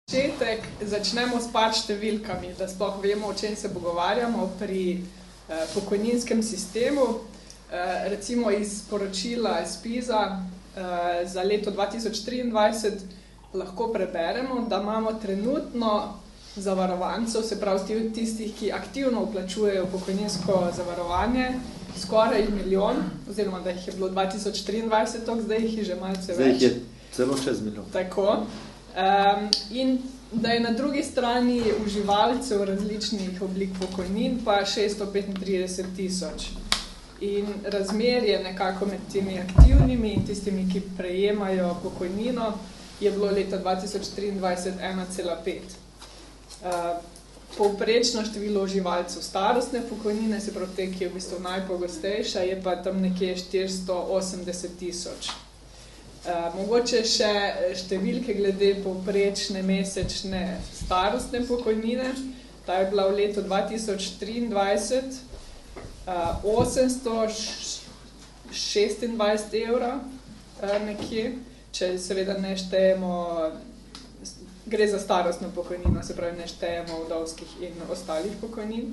začetek začnemo s par številkami, da sploh vemo, o čem se pogovarjamo pri pokojninskem sistemu. Recimo iz poročila SPIZ-a za leto 2023 lahko preberemo, da imamo trenutno zavarovancev, se pravi tistih, ki aktivno vplačujejo pokojninsko zavarovanje, skoraj 1 milijon, oziroma da jih je bilo 2023, zdaj jih je že malce več. Zdaj jih je celo 6 milijon. Tako. In da je na drugi strani uživalcev različnih oblik pokojnin pa 635 tisoč. In razmerje nekako med temi aktivnimi in tistimi, ki prejemajo pokojnino, je bilo leta 2023 1,5. Povprečno število uživalcev starostne pokojnine, se pravi te, ki je v bistvu najpogostejša, je pa tam nekje 480 tisoč. Mogoče še številke glede povprečne mesečne starostne pokojnine. Ta je bila v letu 2023 826 evra nekje, če seveda ne štejemo, gre za starostno pokojnino, se pravi ne štejemo vdovskih in ostalih pokojnin.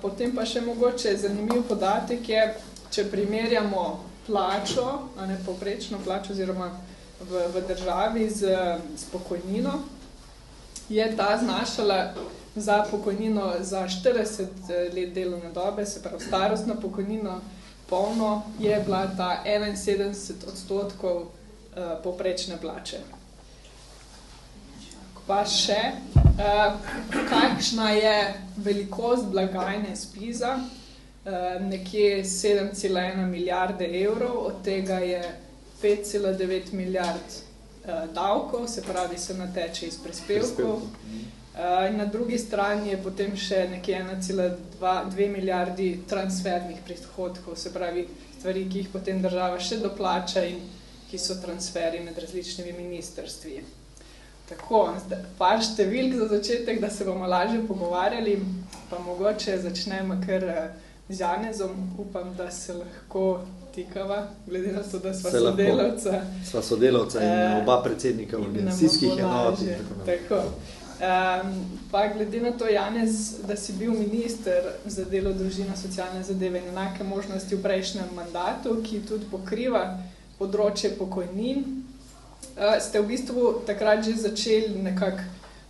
Potem pa še mogoče zanimiv podatek je, če primerjamo plačo, povprečno plačo oziroma v državi s pokojnino, je ta znašala za pokojnino za 40 let delovne dobe, se pravi starostna pokojnina polno, je bila ta 71% povprečne plače. Pa še, kakšna je velikost blagajne SPIZ-a? Nekje 7,1 milijarde evrov, od tega je 5,9 milijard davkov, se pravi se nateče iz prispevkov. In na drugi strani je potem še nekje 1,2 milijardi transfernih prihodkov, se pravi stvari, ki jih potem država še doplača in ki so transferi med različnimi ministrstvi. Tako, par številk za začetek, da se bomo lažje pogovarjali, pa mogoče začnemo kar z Janezom, upam, da se lahko tikava, glede na to, da sva sodelavca. Sva sodelavca in oba predsednika organizacijskih enot. Tako. Pa glede na to, Janez, da si bil minister za delo, družino, socialne zadeve in enake možnosti v prejšnjem mandatu, ki tudi pokriva področje pokojnin, ste v bistvu takrat že začeli nekako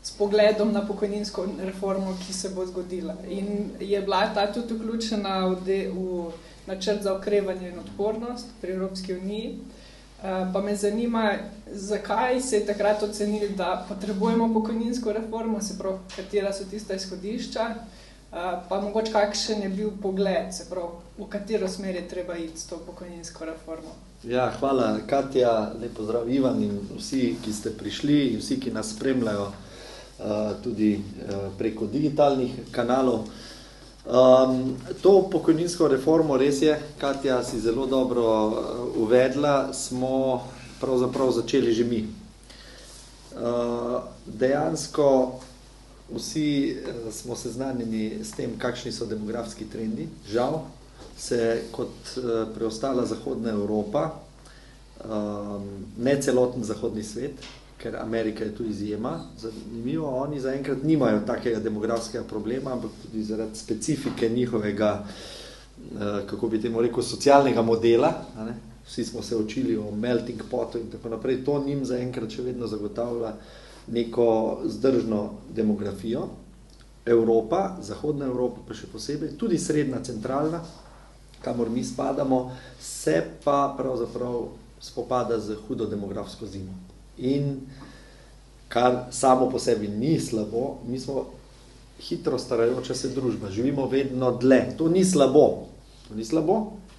s pogledom na pokojninsko reformo, ki se bo zgodila. In je bila ta tudi vključena v načrt za okrevanje in odpornost pri Evropski uniji. Pa me zanima, zakaj se je takrat ocenili, da potrebujemo pokojninsko reformo, se pravi, katera so tista izhodišča, pa mogoče kakšen je bil pogled, se pravi, v katero smer je treba iti s to pokojninsko reformo. Ja, hvala Katja, lep pozdrav Ivan in vsi, ki ste prišli in vsi, ki nas spremljajo tudi preko digitalnih kanalov. To pokojninsko reformo, res je, Katja si zelo dobro uvedla, smo pravzaprav začeli že mi. Dejansko vsi smo seznanjeni s tem, kakšni so demografski trendi. Žal se kot preostala zahodna Evropa, ne celoten zahodni svet, ker Amerika je tu izjema, zanimivo, oni zaenkrat nimajo takega demografskega problema, ampak tudi zaradi specifike njihovega, kako bi temu rekel, socialnega modela, vsi smo se učili o melting potu in tako naprej, to njim zaenkrat še vedno zagotavlja neko zdržno demografijo. Evropa, zahodna Evropa pa še posebej, tudi srednja, centralna, kamor mi spadamo, se pa pravzaprav spopada z hudo demografsko zimo. In kar samo po sebi ni slabo, mi smo hitro starajoča se družba, živimo vedno dlje. To ni slabo,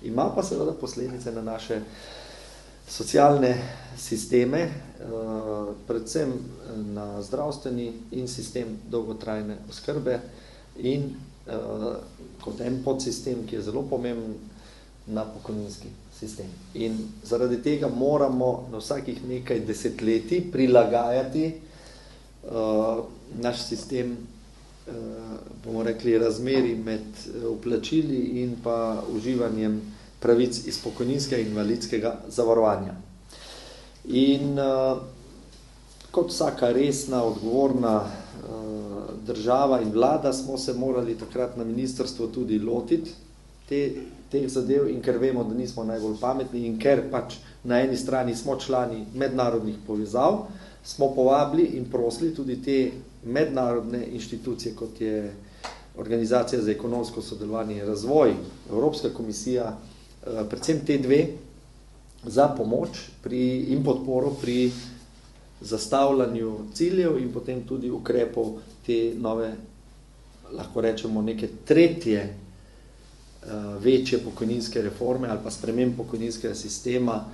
ima pa seveda posledice na naše socialne sisteme, predvsem na zdravstveni in sistem dolgotrajne oskrbe in kot en podsistem, ki je zelo pomemben, na pokojninski sistem. In zaradi tega moramo na vsakih nekaj desetletij prilagajati naš sistem, bomo rekli, razmeri med vplačili in pa uživanjem pravic iz pokojninskega in invalidskega zavarovanja. In kot vsaka resna, odgovorna država in vlada smo se morali takrat na ministrstvu tudi lotiti teh zadev in ker vemo, da nismo najbolj pametni in ker pač na eni strani smo člani mednarodnih povezav, smo povabili in prosili tudi te mednarodne inštitucije, kot je Organizacija za ekonomsko sodelovanje in razvoj, Evropska komisija, predvsem te dve, za pomoč in podporo pri zastavljanju ciljev in potem tudi ukrepov te nove, lahko rečemo, neke tretje večje pokojninske reforme ali pa sprememb pokojninskega sistema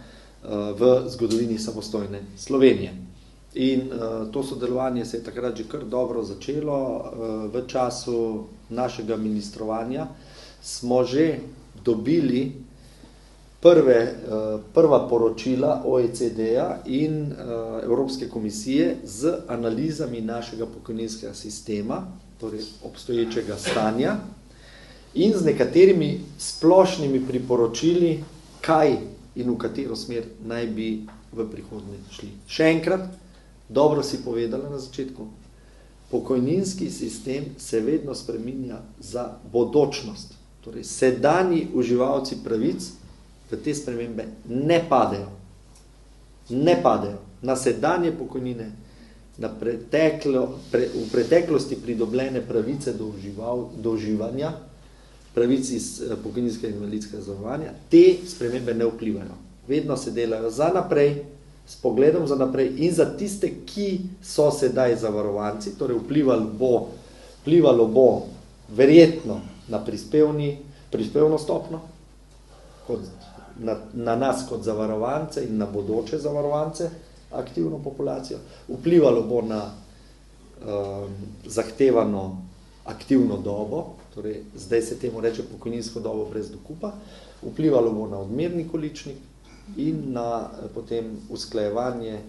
v zgodovini samostojne Slovenije. In to sodelovanje se je takrat že kar dobro začelo. V času našega ministrovanja smo že dobili prva poročila OECD-ja in Evropske komisije z analizami našega pokojninskega sistema, torej obstoječega stanja, in z nekaterimi splošnimi priporočili, kaj in v katero smer naj bi v prihodnje šli. Še enkrat, dobro si povedala na začetku, pokojninski sistem se vedno spreminja za bodočnost. Torej, sedanji uživalci pravic v te spremembe ne padejo. Ne padejo. Na sedanje pokojnine, na v preteklosti pridobljene pravice do uživanja, pravic iz pokojninskega in invalidskega zavarovanja, te spremembe ne vplivajo. Vedno se delajo za naprej, s pogledom za naprej in za tiste, ki so sedaj zavarovanci, torej vplivalo bo verjetno na prispevno stopno, kot na nas kot zavarovance in na bodoče zavarovance, aktivno populacijo, vplivalo bo na zahtevano aktivno dobo, torej zdaj se temu reče pokojninsko dobo brez dokupa, vplivalo bo na odmerni količnik in na potem usklajevanje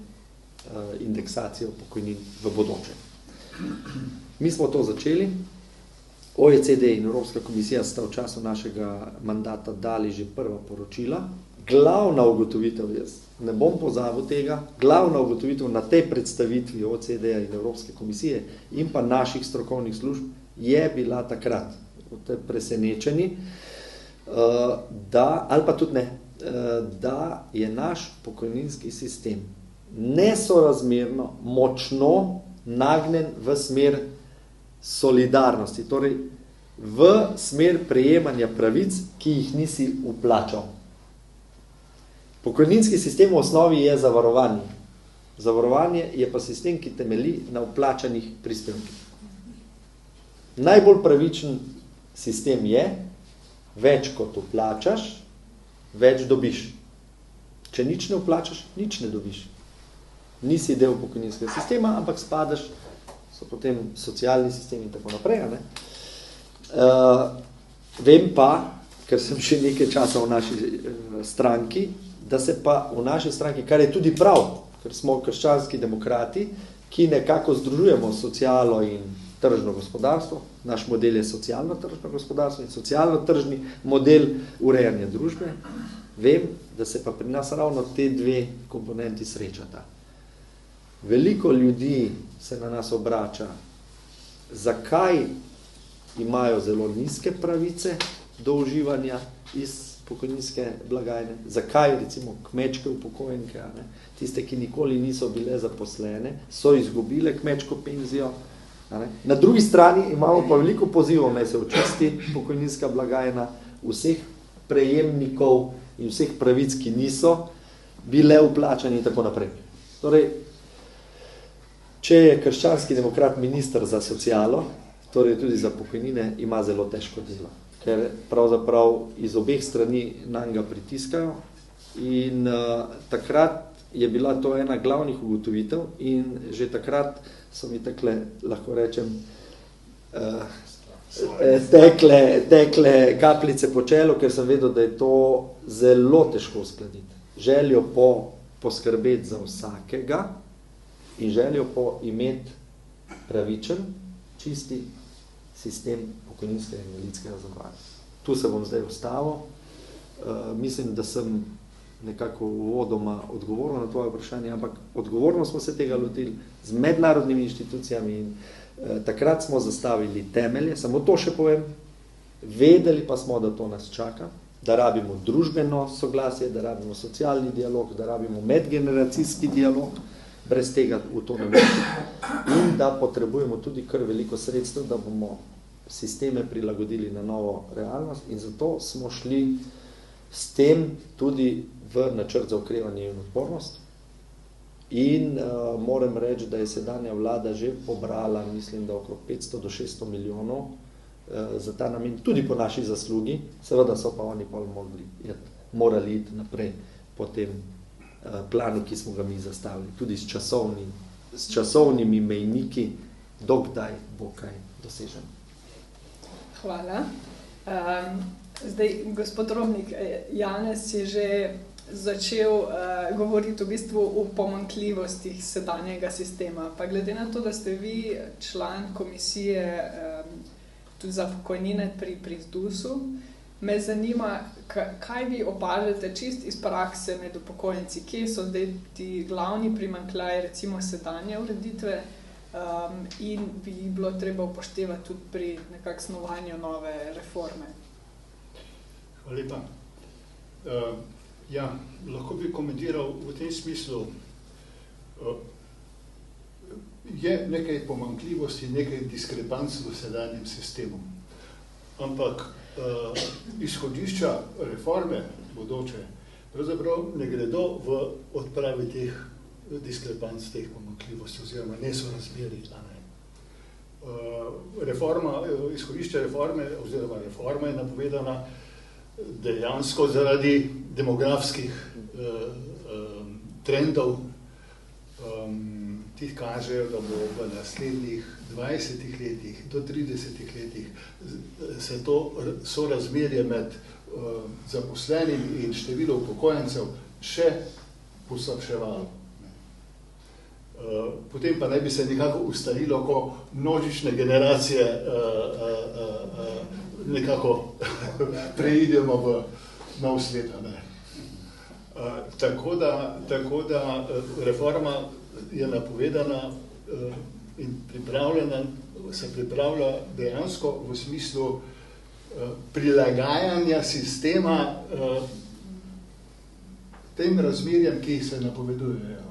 indeksacijo pokojnin v bodoče. Mi smo to začeli. OECD in Evropska komisija sta v času našega mandata dali že prva poročila. Glavna ugotovitev, jaz ne bom pozabil tega, glavna ugotovitev na tej predstavitvi OECD-ja in Evropske komisije in pa naših strokovnih služb je bila takrat, presenečeni, da, ali pa tudi ne, da je naš pokojninski sistem nesorazmerno, močno nagnjen v smer solidarnosti, torej v smer prejemanja pravic, ki jih nisi vplačal. Pokojninski sistem v osnovi je zavarovanje. Zavarovanje je pa sistem, ki temelji na vplačanih prispevkih. Najbolj pravičen sistem je, več kot vplačaš, več dobiš. Če nič ne vplačaš, nič ne dobiš. Nisi del pokojninskega sistema, ampak spadaš, so potem socialni sistemi in tako naprej. Ne? Vem pa, ker sem še nekaj časa v naši stranki, da se pa v naši stranki, kar je tudi prav, ker smo krščanski demokrati, ki nekako združujemo socialo in tržno gospodarstvo, naš model je socialno-tržno gospodarstvo in socialno-tržni model urejanja družbe, vem, da se pa pri nas ravno te dve komponenti srečata. Veliko ljudi se na nas obrača, zakaj imajo zelo nizke pravice do uživanja iz pokojninske blagajne, zakaj recimo kmečke upokojenke, tiste, ki nikoli niso bile zaposlene, so izgubile kmečko penzijo. Na drugi strani imamo pa veliko pozivov, naj se očisti pokojninska blagajna vseh prejemnikov in vseh pravic, ki niso bile vplačani in tako naprej. Torej, če je krščanski demokrat minister za socialo, torej tudi za pokojnine, ima zelo težko delo, ker pravzaprav iz obeh strani nanj ga pritiskajo in takrat je bila to ena glavnih ugotovitev in že takrat so mi takle, lahko rečem, tekle kapljice po čelu, ker sem vedel, da je to zelo težko uskladiti. Željo po poskrbeti za vsakega in željo po imeti pravičen, čisti sistem pokojninskega in invalidskega zavarovanja. Tu se bom zdaj ustavil. Mislim, da sem nekako uvodoma odgovoril na tvoje vprašanje, ampak odgovorno smo se tega lotili z mednarodnimi inštitucijami in takrat smo zastavili temelje, samo to še povem, vedeli pa smo, da to nas čaka, da rabimo družbeno soglasje, da rabimo socialni dialog, da rabimo medgeneracijski dialog, brez tega v to ne bomo. In da potrebujemo tudi kar veliko sredstev, da bomo sisteme prilagodili na novo realnost in zato smo šli s tem tudi v načrt za okrevanje in odpornost. In moram reči, da je sedanja vlada že pobrala, mislim, da okrog 500 do 600 milijonov za ta namen, tudi po naši zaslugi, seveda so pa oni pol morali iti naprej po tem planu, ki smo ga mi zastavili, tudi s časovnimi mejniki, dokdaj bo kaj doseženo. Hvala. Zdaj, gospod Robnik, Janez je že začel govoriti v bistvu o pomanjkljivostih sedanjega sistema. Pa glede na to, da ste vi član komisije tudi za pokojnine pri ZDUS-u, me zanima, kaj vi opažate čist iz prakse med upokojenci, kje so zdaj ti glavni primanjkljaji, recimo sedanje ureditve, in bi bilo treba upoštevati tudi pri nekak snovanju nove reforme. Hvala lepa. Ja, lahko bi komentiral v tem smislu, je nekaj pomanjkljivosti, nekaj diskrepanc v sedanjem sistemu. Ampak izhodišča reforme bodoče pravzaprav ne gredo v odpravi teh diskrepanc, teh pomanjkljivosti oziroma nesorazmerij. Izhodišče reforme oziroma reforma je napovedana dejansko zaradi demografskih trendov, ti kažejo, da bo v naslednjih 20 letih do 30 letih se to sorazmerje med zaposlenim in število upokojencev še poslabševalo. Potem pa naj bi se nekako ustalilo, ko množične generacije nekako preidemo v nov svet. Tako da reforma je napovedana in se pripravlja dejansko v smislu prilagajanja sistema tem razmerjem, ki se napovedujejo.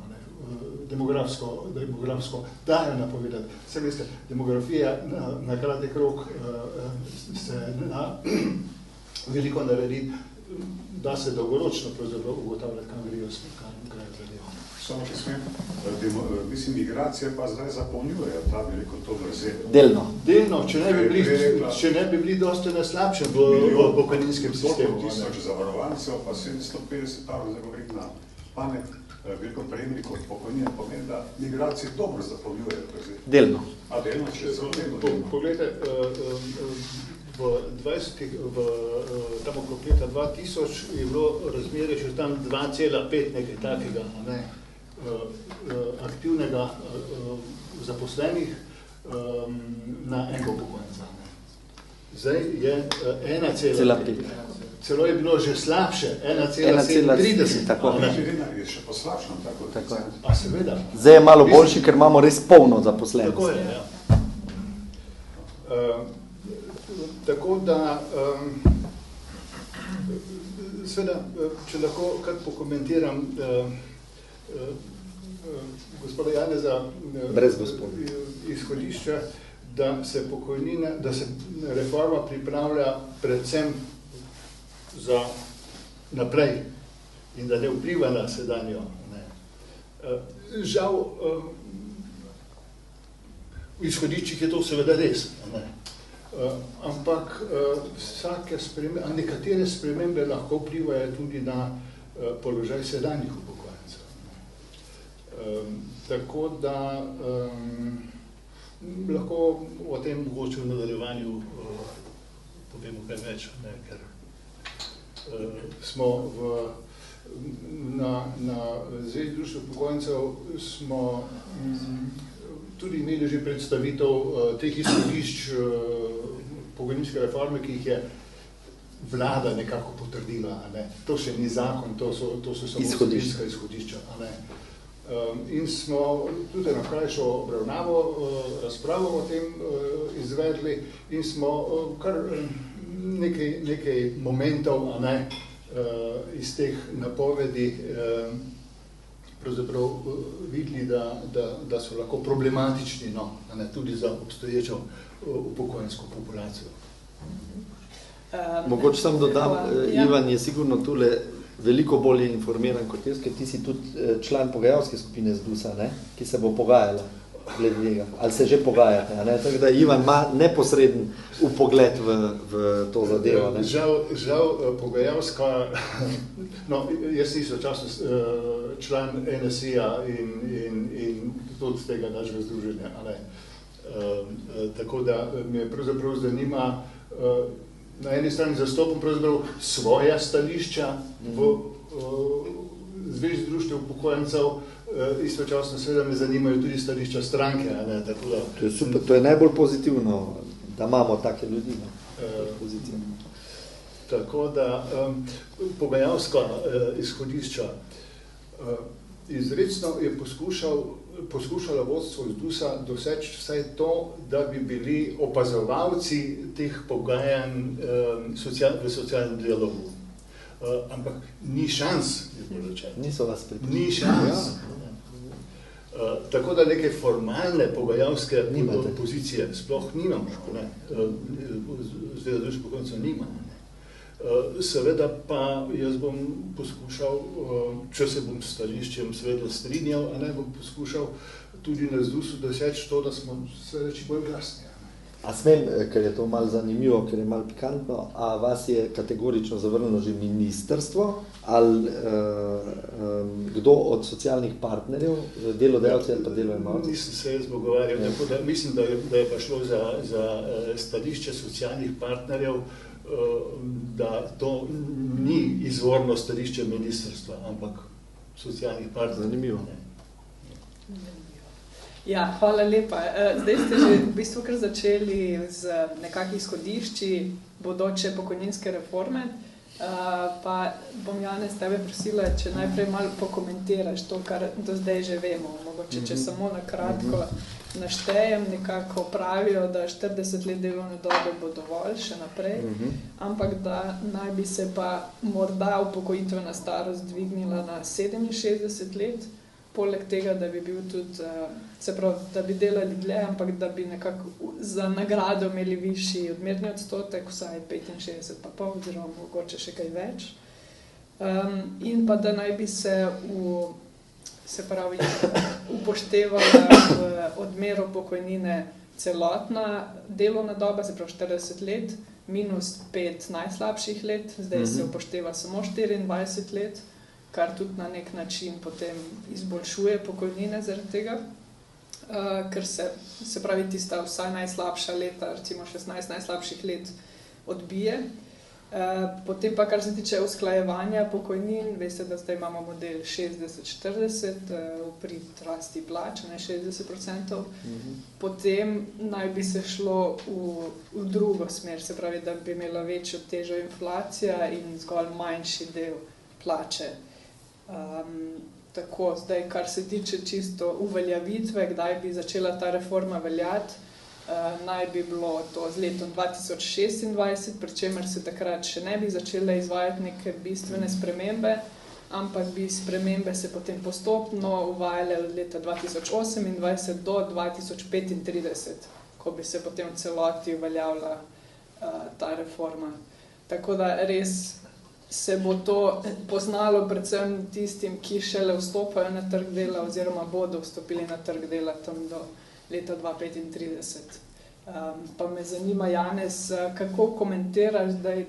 Demografsko dajo napovedati. Vse veste, demografija na kratek rok se veliko naredi, da se dolgoročno ugotavljati, kam grejo zadevo. Samo če smem, mislim, migracije pa zdaj zapolnjujejo ta veliko to vrzel. Delno, če ne bi bili dosti na slabšem v pokojninskem sistemu. 1000 zavarovancev, pa 750 za govorim na pamet, veliko prejemnikov pokojnine pomeni, da migracije dobro zapolnjujejo vrzel. Delno. A delno, če so delno. Poglejte, tam okrog leta 2000 je bilo razmerje še tam 2,5 nekaj takega, aktivnega zaposlenih na enega upokojenca. Zdaj je 1,5. Celo je bilo že slabše, 1,37. Tako. Je še poslabšno, tako. A seveda. Zdaj je malo boljši, ker imamo res polno zaposlenost. Tako je, ja. Tako da, seveda, če lahko kar pokomentiram gospoda Janeza izhodišča, da se reforma pripravlja predvsem za naprej in da ne vpliva na sedanjo. Žal, v izhodiščih je to seveda res. Ampak nekatere spremembe lahko vplivajo tudi na položaj sedanjih upokojencev. Tako da lahko o tem mogoče v nadaljevanju povemo kaj več, ker smo na Zvezi društev upokojencev smo tudi imeli že predstavitev teh izhodišč pokojninske reforme, ki jih je vlada nekako potrdila. A ne. To še ni zakon, to so samo vsebinska izhodišča. A ne. In smo tudi na krajšo obravnavo, razpravo o tem izvedli in smo kar nekaj momentov, a ne, iz teh napovedi pravzaprav videli, da so lahko problematični, no, a ne, tudi za obstoječo upokojensko populacijo. Mogoče sam dodam, Ivan je sigurno tule veliko bolje informiran kot jaz, ker ti si tudi član pogajalske skupine ZDUS-a, ne, ki se bo pogajala glede tega. Ali se že pogajate, ne? Tako da Ivan ima neposreden upogled v to zadevo. Ne? Žal pogajalska, no, jaz nisem časno član NSI-a in tudi tega našega združenja. Ne? Tako da me pravzaprav zanima, na eni strani zastopam pravzaprav svoja stališča v Zvezi društev upokojencev, istočasno seveda me zanimajo tudi stališča stranke. Ne, tako da, to je super, to je najbolj pozitivno, da imamo take ljudi. Tako da pogajalska izhodišča. Izrecno je poskušala vodstvo ZDUS-a doseči vsaj to, da bi bili opazovalci teh pogajanj v socialnem dialogu. Ampak ni šans, niso vas pripričali. Ni šans. Tako da neke formalne pogajalske pozicije sploh nimamo. Zveza društva upokojencev nima. Seveda pa jaz bom poskušal, če se bom s stališčem seveda strinjal, bom poskušal tudi na ZDUS-u doseči to, da smo se reči bolj glasni. A smem, ker je to malo zanimivo, ker je malo pikantno, a vas je kategorično zavrnilo že ministrstvo ali kdo od socialnih partnerjev, delodajalci ali pa delojemalci? Nisem se jaz pogovarjal, tako da mislim, da je pa šlo za stališče socialnih partnerjev, da to ni izvorno stališče ministrstva, ampak socialnih partnerjev. Zanimivo. Ja, hvala lepa. Zdaj ste že v bistvu kar začeli z nekakih izhodišči bodoče pokojninske reforme, pa bom Janez tebe prosila, če najprej malo pokomentiraš to, kar do zdaj že vemo. Mogoče, če samo na kratko naštejem, nekako pravijo, da 40 let delovne dobe bo dovolj še naprej, ampak da naj bi se pa morda upokojitvena starost dvignila na 67 let, poleg tega, da bi bil tudi, se pravi, da bi delali dlje, ampak da bi nekako za nagrado imeli višji odmerni odstotek, vsaj 65,5 oziroma mogoče še kaj več. In pa da naj bi se upoštevala v odmero pokojnine celotna delovna doba, se pravi 40 let, minus 5 najslabših let, zdaj se upošteva samo 24 let, kar tudi na nek način potem izboljšuje pokojnine zaradi tega, ker se pravi tista vsaj najslabša leta, recimo 16 najslabših let odbije. Potem pa, kar se tiče usklajevanja pokojnin, veste, da zdaj imamo model 60-40, pri rasti plač, ne 60%. Potem naj bi se šlo v drugo smer, se pravi, da bi imela večjo težo inflacija in zgolj manjši del plače. Tako, zdaj, kar se tiče čisto uveljavitve, kdaj bi začela ta reforma veljati, naj bi bilo to z letom 2026, pri čemer se takrat še ne bi začele izvajati neke bistvene spremembe, ampak bi spremembe se potem postopno uvajale od leta 2028 do 2035, ko bi se potem v celoti uveljavila ta reforma. Tako da res se bo to poznalo predvsem tistim, ki šele vstopajo na trg dela oziroma bodo vstopili na trg dela tam do leta 2035. Pa me zanima, Janez, kako komentiraš, da je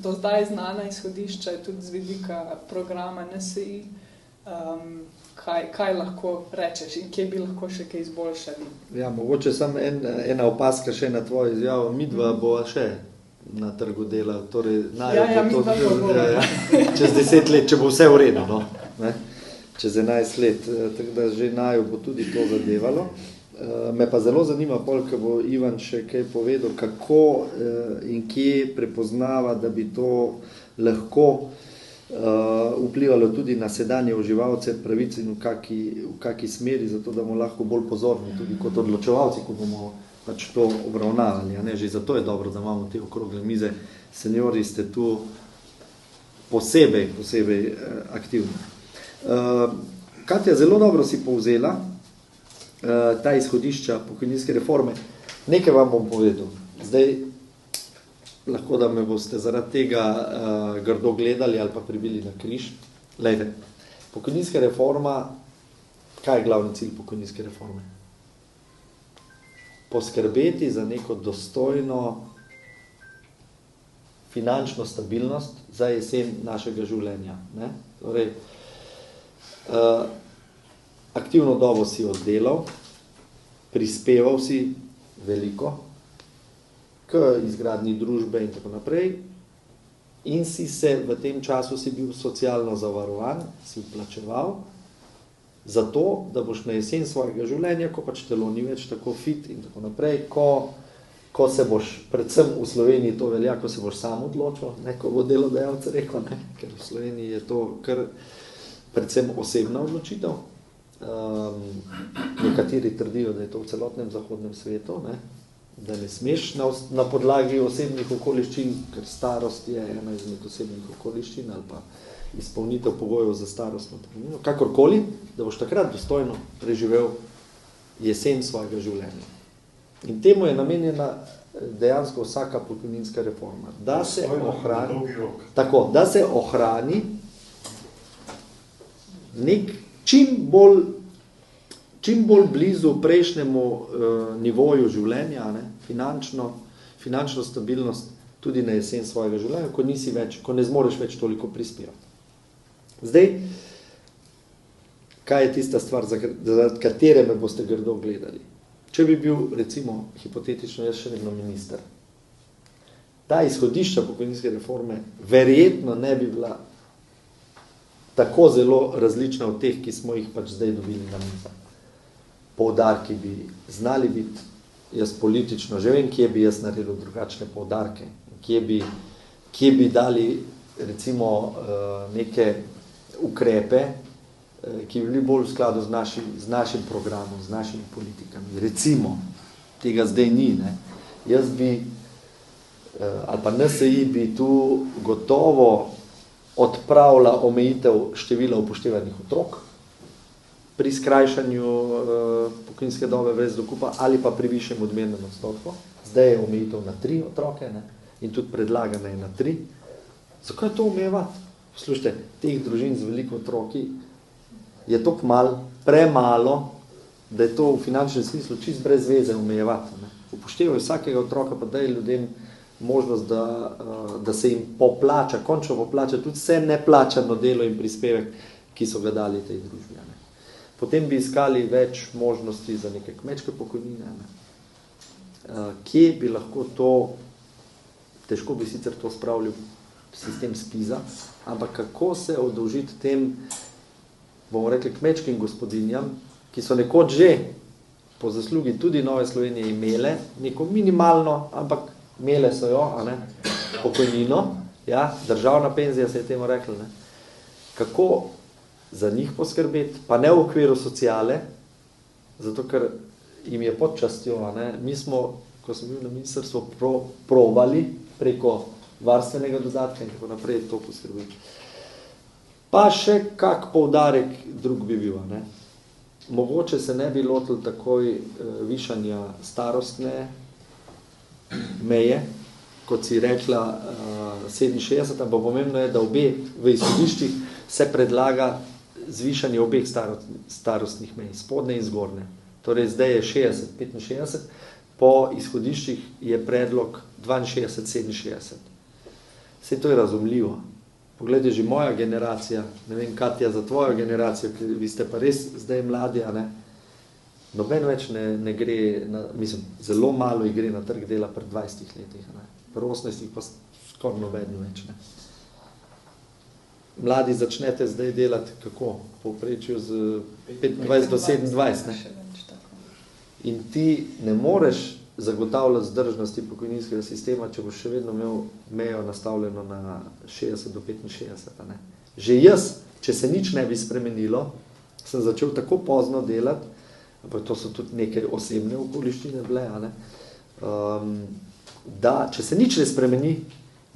do zdaj znana izhodišča tudi z vidika programa NSI, kaj lahko rečeš in kje bi lahko še kaj izboljšali? Ja, mogoče samo ena opaska še na tvojo izjavo, midva bova še na trgu dela, torej čez 10 let, če bo vse v redu, no? Ne? Čez 11 let, tako da že naju bo tudi to zadevalo. Me pa zelo zanima, ko bo Ivan še kaj povedal, kako in kje prepoznava, da bi to lahko vplivalo tudi na sedanje uživalce pravic in v kaki smeri, zato da bomo lahko bolj pozorni tudi kot odločevalci, ko bomo pač to obravnavali. Ne? Že zato je dobro, da imamo te okrogle mize. Seniori ste tu posebej aktivni. Katja, zelo dobro si povzela ta izhodišča pokojninske reforme. Nekaj vam bom povedal. Zdaj, lahko da me boste zaradi tega grdo gledali ali pa pribili na križ. Glejte, pokojninska reforma, kaj je glavni cilj pokojninske reforme? Poskrbeti za neko dostojno finančno stabilnost za jesen našega življenja. Ne? Torej, aktivno dobo si oddelal, prispeval si veliko k izgradnji družbe in tako naprej in si se v tem času si bil socialno zavarovan, si vplačeval zato, da boš na jesen svojega življenja, ko pač telo ni več tako fit in tako naprej, ko se boš, predvsem v Sloveniji to velja, ko se boš sam odločil, ne, ko bo delodajalec rekel, ne, ker v Sloveniji je to kar predvsem osebna odločitev. Nekateri trdijo, da je to v celotnem zahodnem svetu, ne? Da ne smeš na podlagi osebnih okoliščin, ker starost je ena izmed osebnih okoliščin ali pa izpolnitev pogojev za starostno pokojnino, kakorkoli, da boš takrat dostojno preživel jesen svojega življenja. In temu je namenjena dejansko vsaka pokojninska reforma. Da se ohrani nek čim bolj blizu prejšnjemu nivoju življenja, ne, finančno stabilnost tudi na jesen svojega življenja, ko ne zmoreš več toliko prispevati. Zdaj, kaj je tista stvar, za katere me boste grdo gledali? Če bi bil, recimo, hipotetično, jaz še vedno minister, ta izhodišča pokojninske reforme verjetno ne bi bila tako zelo različna od teh, ki smo jih pač zdaj dobili na mizo. Poudarki bi znali biti, jaz politično že vem, kje bi jaz naredil drugačne poudarke, kje bi dali recimo neke ukrepe, ki bi bili bolj v skladu z našim programom, z našimi politikami. Recimo, tega zdaj ni, ne. Jaz bi, ali pa NSI bi tu gotovo odpravila omejitev števila upoštevanih otrok pri skrajšanju pokojninske dobe brez dokupa ali pa pri višjem odmernem odstotku. Zdaj je omejitev na 3 otroke, ne? In tudi predlagana je na 3. Zakaj to omejevati? Poslušajte, teh družin z veliko otroki je to premalo, da je to v finančnem smislu čist brez veze omejevati. Ne? Upoštevajo vsakega otroka, pa daj ljudem možnost, da se jim poplača, končno poplača tudi vse neplačano delo in prispevek, ki so ga dali tej družbi. Ne? Potem bi iskali več možnosti za neke kmečke pokojnine. Ne? Kje bi lahko to, težko bi sicer to spravljal sistem SPIZ-a, ampak kako se oddolžiti tem, bomo rekli, kmečkim gospodinjam, ki so nekoč že po zaslugi tudi Nove Slovenije imele neko minimalno, ampak imele so jo, a ne, pokojnino, ja, državna penzija se je temu rekla, ne. Kako za njih poskrbeti, pa ne v okviru sociale, zato ker jim je pod častjo, a ne. Mi smo, ko smo bili na ministrstvu, probali preko varstvenega dodatka in tako naprej to poskrbeti. Pa še kak poudarek drug bi bil, ne. Mogoče se ne bi lotili takoj višanja starostne meje, kot si rekla 67, ampak pomembno je, da obe v izhodiščih se predlaga zvišanje obeh starostnih mej, spodne in zgornje. Torej zdaj je 60, 65, po izhodiščih je predlog 62, 67. Vse to je razumljivo. Poglejte, že moja generacija, ne vem, Katja, za tvojo generacijo, ker vi ste pa res zdaj mladi, a ne, noben več ne gre, mislim, zelo malo jih gre na trg dela pri 20 letih, ne. Pri 18 pa skoraj noben več, ne. Mladi začnete zdaj delati, kako? Povprečju z 25 do 27, ne. In ti ne moreš zagotavljati zdržnosti pokojninskega sistema, če boš še vedno imel mejo nastavljeno na 60 do 65. Ne? Že jaz, če se nič ne bi spremenilo, sem začel tako pozno delati, ampak to so tudi neke osebne okoliščine bile, ne? Da če se nič ne spremeni,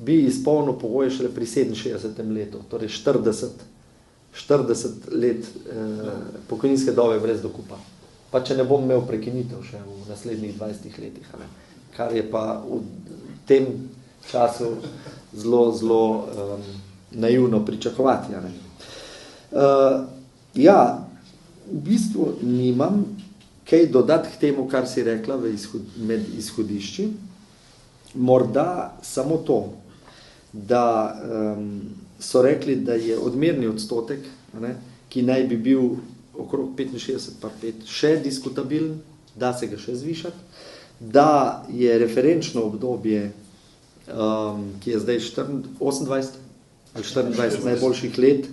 bi izpolnil pogoje šele pri 67. letu, torej 40 let pokojninske dobe brez dokupa. Pa če ne bom imel prekinitev še v naslednjih 20 letih, ne? Kar je pa v tem času zelo naivno pričakovati. Ne? Ja, v bistvu nimam kaj dodati k temu, kar si rekla med izhodišči. Morda samo to, da so rekli, da je odmerni odstotek, ne, ki naj bi bil okrog 65 še diskutabilen, da se ga še zvišati, da je referenčno obdobje, ki je zdaj 28 ali 24 najboljših let,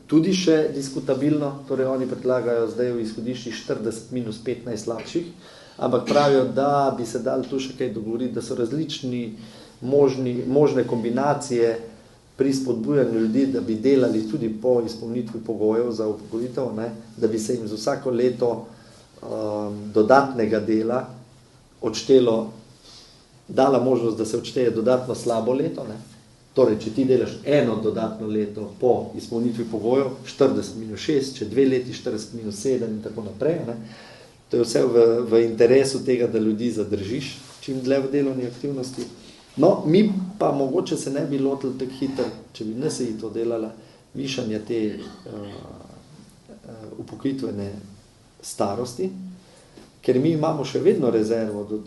tudi še diskutabilno, torej oni predlagajo zdaj v izhodišči 40 minus 15 slabših, ampak pravijo, da bi se dali tu še kaj dogovoriti, da so različni možne kombinacije pri spodbujanju ljudi, da bi delali tudi po izpolnitvi pogojev za upokojitev, ne, da bi se jim z vsako leto dodatnega dela odštelo, dala možnost, da se odšteje dodatno slabo leto, ne. Torej, če ti delaš eno dodatno leto po izpolnitvi pogojev, 40 minus 6, če 2 leti 40 minus 7 in tako naprej, ne. To je vse v interesu tega, da ljudi zadržiš čim dlje v delovni aktivnosti. No, mi pa mogoče se ne bi lotili tako hitro, če bi NSI to delala, višanja te upokojitvene starosti, ker mi imamo še vedno rezervo v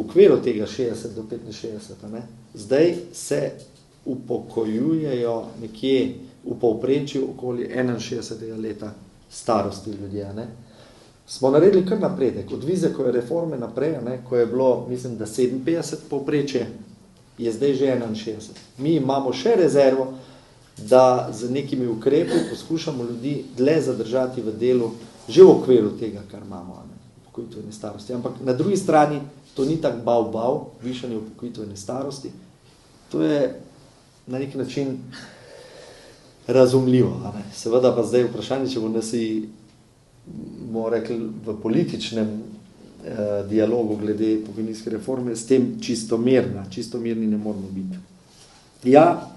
okviru tega 60 do 65. Ne? Zdaj se upokojujejo nekje v povprečju okoli 61. leta starosti ljudje. Ne? Smo naredili kar napredek. Od Vizekove reforme naprej, ne, ko je bilo, mislim, da 57 povprečje, je zdaj že 61. Mi imamo še rezervo, da z nekimi ukrepi poskušamo ljudi dlje zadržati v delu, že v okviru tega, kar imamo, ne, upokojitvene starosti. Ampak na drugi strani to ni tak bav, višanje upokojitvene starosti. To je na nek način razumljivo. Ne. Seveda pa zdaj vprašanje, če bo NSI, bomo rekli, v političnem dialogu glede pokojninske reforme, s tem čisto mirni ne moramo biti. Ja,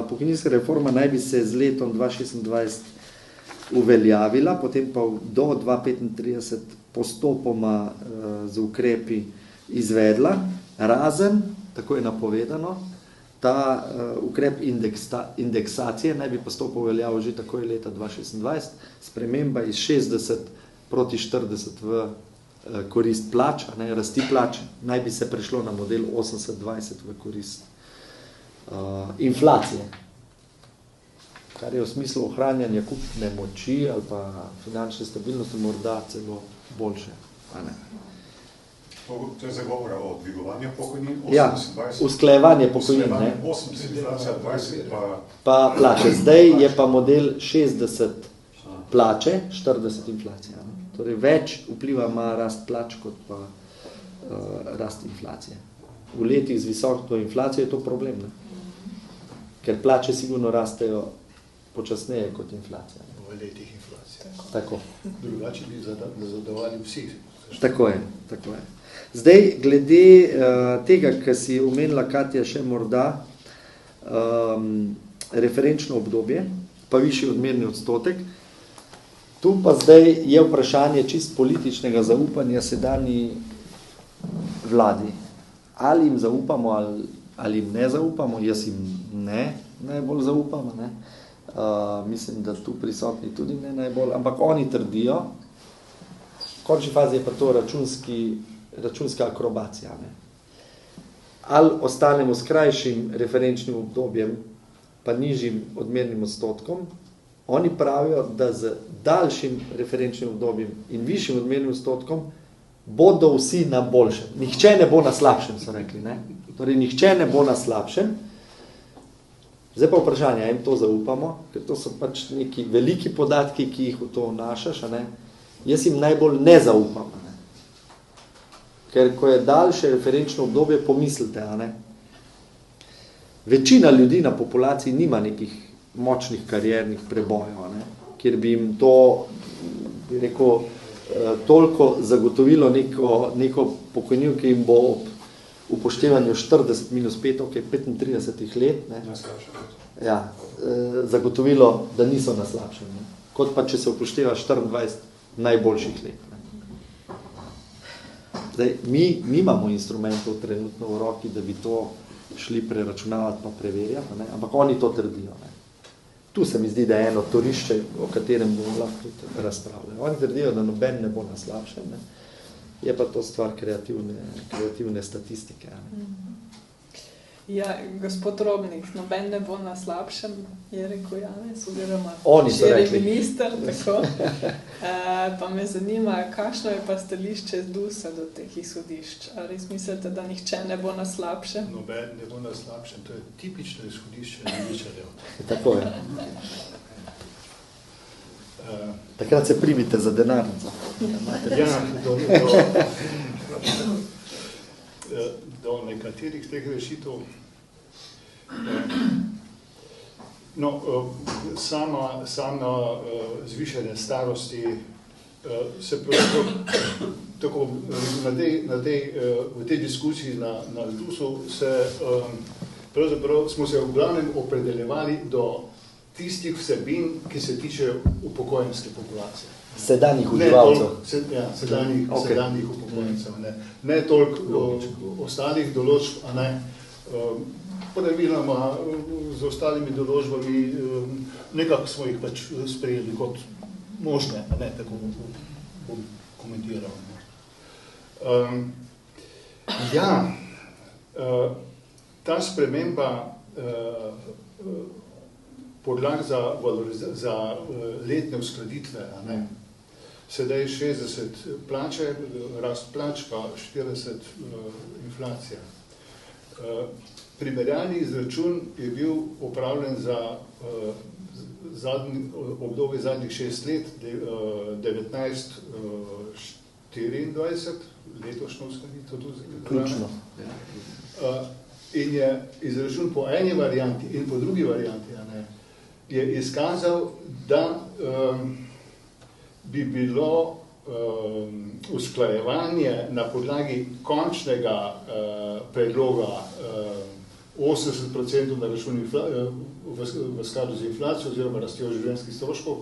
pokojninska reforma naj bi se z letom 2026 uveljavila, potem pa do 2035 postopoma z ukrepi izvedla, razen, tako je napovedano, ta ukrep indeksacije naj bi postopno uveljavil že takoj leta 2026, sprememba iz 60 proti 40 v korist plač, ne, rasti plač, naj bi se prešlo na model 80-20 v korist inflacije, kar je v smislu ohranjanja kupne moči ali pa finančne stabilnosti morda celo boljše. Ne. To je zagovora o dvigovanju pokojnin, 80-20. Ja, usklajevanje pokojnin, ne. 80-20 pa plače. Zdaj je pa model 60 plače, 40 inflacija. Ne. Torej, več vpliva ima rast plač, kot pa rast inflacije. V letih z visoko inflacijo je to problem, ne? Ker plače sigurno rastejo počasneje kot inflacija. Ne? V letih inflacije. Tako. Drugače bi zadovali vsi. Tako je. Zdaj, glede tega, kar si omenila, Katja, še morda referenčno obdobje, pa višji odmerni odstotek. Tu pa zdaj je vprašanje čist političnega zaupanja sedanji vladi. Ali jim zaupamo, ali jim ne zaupamo, jaz jim ne najbolj zaupam, ne. Mislim, da tu prisotni tudi ne najbolj, ampak oni trdijo, v končni fazi je pa to računska akrobacija. Ne. Ali ostanemo s krajšim referenčnim obdobjem, pa nižjim odmernim odstotkom, oni pravijo, da z daljšim referenčnim obdobjem in višjim odmernim odstotkom bodo vsi na boljšem. Nihče ne bo na slabšem, so rekli. Ne? Torej, nihče ne bo na slabšem. Zdaj pa vprašanje, jim to zaupamo, ker to so pač neki veliki podatki, ki jih v to vnašaš, a ne? jaz jim najbolj ne zaupam. Ne? Ker ko je daljše referenčno obdobje, pomislite, a ne? Večina ljudi na populaciji nima nekih močnih kariernih prebojev, ne? Kjer bi jim to, bi rekel, toliko zagotovilo neko pokojnino, ki jim bo ob upoštevanju 40 minus 5, ok, 35 let, ne? Ja, zagotovilo, da niso na slabšem. Ne? Kot pa, če se upošteva 24 najboljših let. Ne? Zdaj, mi nimamo instrumentov trenutno v roki, da bi to šli preračunavati pa preverjati, ne? Ampak oni to trdijo. Ne? Tu se mi zdi, da je eno torišče, o katerem bomo lahko tudi razpravljali. Oni trdijo, da noben ne bo na slabšem, ne? Je pa to stvar kreativne statistike. Ne? Ja, gospod Robnik, noben ne bo na slabšem, je rekel Janez, oziroma minister, tako. Pa me zanima, kakšno je pa stališče ZDUS-a do teh izhodišč? Ali res mislite, da nihče ne bo na slabšem? Noben ne bo na slabšem, to je tipično izhodišče levičarjev. Tako je. Takrat se primite za denarnico. Ja, do nekaterih teh rešitev. No, sama zvišanje starosti se tako v tej diskusiji na ZDUS-u pravzaprav smo se v glavnem opredeljevali do tistih vsebin, ki se tiče upokojenske populacije. Sedanjih uživalcev. Sedanjih upokojencev. Ne toliko ostalih določb, a ne. Praviloma z ostalimi določbami nekako smo jih pač sprejeli kot možne, a ne, tako bom komentiral. Ta sprememba podlag za letne uskladitve, a ne, sedaj 60 plače, rast plač, pa 40 inflacija. Primerjalni izračun je bil opravljen za obdobje zadnjih 6 let, 19-24, letošnjo uskladitev tudi. Ključno. In je izračun po eni varianti in po drugi varianti, a ne, je izkazal, da bi bilo usklajevanje na podlagi končnega predloga 80% na račun v skladu z inflacijo oziroma rastjo življenjskih stroškov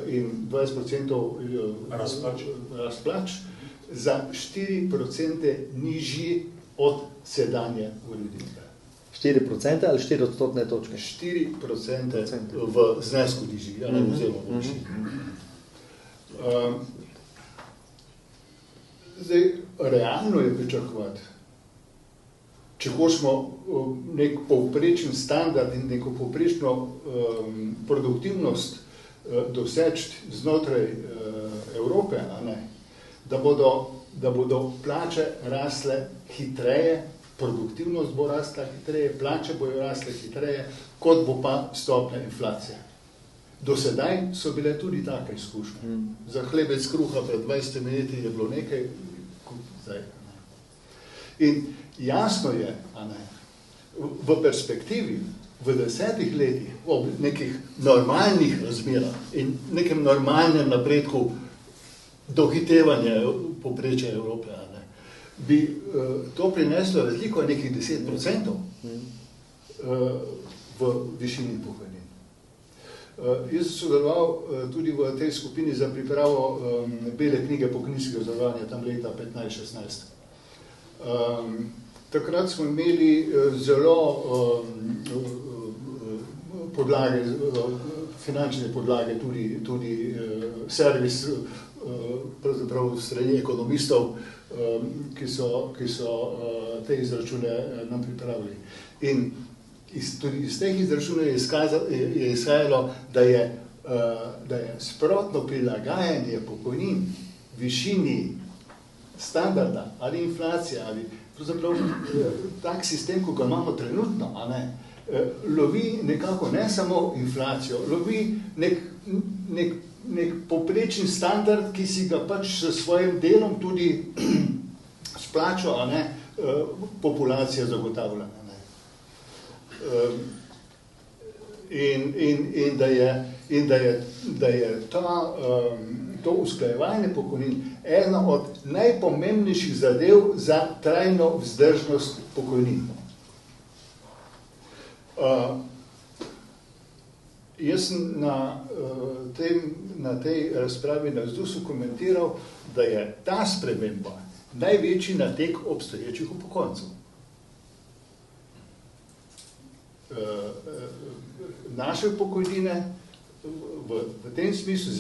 in 20% rast plač za 4% nižji od sedanje ureditve. 4% ali 4% točke? 4% v znesku nižji, ali oziroma boljši. Zdaj, realno je pričakovati, če hočemo nek povprečen standard in neko povprečno produktivnost doseči znotraj Evrope, a ne, da bodo plače rasle hitreje, produktivnost bo rasla hitreje, plače bojo rasle hitreje, kot bo pa stopnja inflacije. Do sedaj so bile tudi take izkušnje. Za hlebec kruha pred 20 leti je bilo nekaj, zdaj. In jasno je, a ne, v perspektivi, v 10 letih, ob nekih normalnih razmerah in nekem normalnem napredku dohitevanja povprečja Evrope, a ne, bi to prineslo razliko nekih 10% v višini pokojnin. Jaz sem sodeloval tudi v tej skupini za pripravo bele knjige pokojninskega zavarovanja tam leta 15-16. Takrat smo imeli zelo podlage, finančne podlage, tudi servis pravzaprav strani ekonomistov, ki so te izračune nam pripravili. In tudi iz teh izračunov je izhajalo, da je sprotno prilagajanje pokojnin višini standarda ali inflacije ali pravzaprav tak sistem, ko ga imamo trenutno, a ne, lovi nekako ne samo inflacijo, lovi nek poprečni standard, ki si ga pač s svojim delom tudi splačo, a ne, populacija zagotavlja. In da je to usklajevanje pokojnin ena od najpomembnejših zadev za trajno vzdržnost pokojnin. Jaz sem na tej razpravi na ZDUS-u komentiral, da je ta sprememba največji natek obstoječih upokojencev. Naše pokojnine v tem smislu z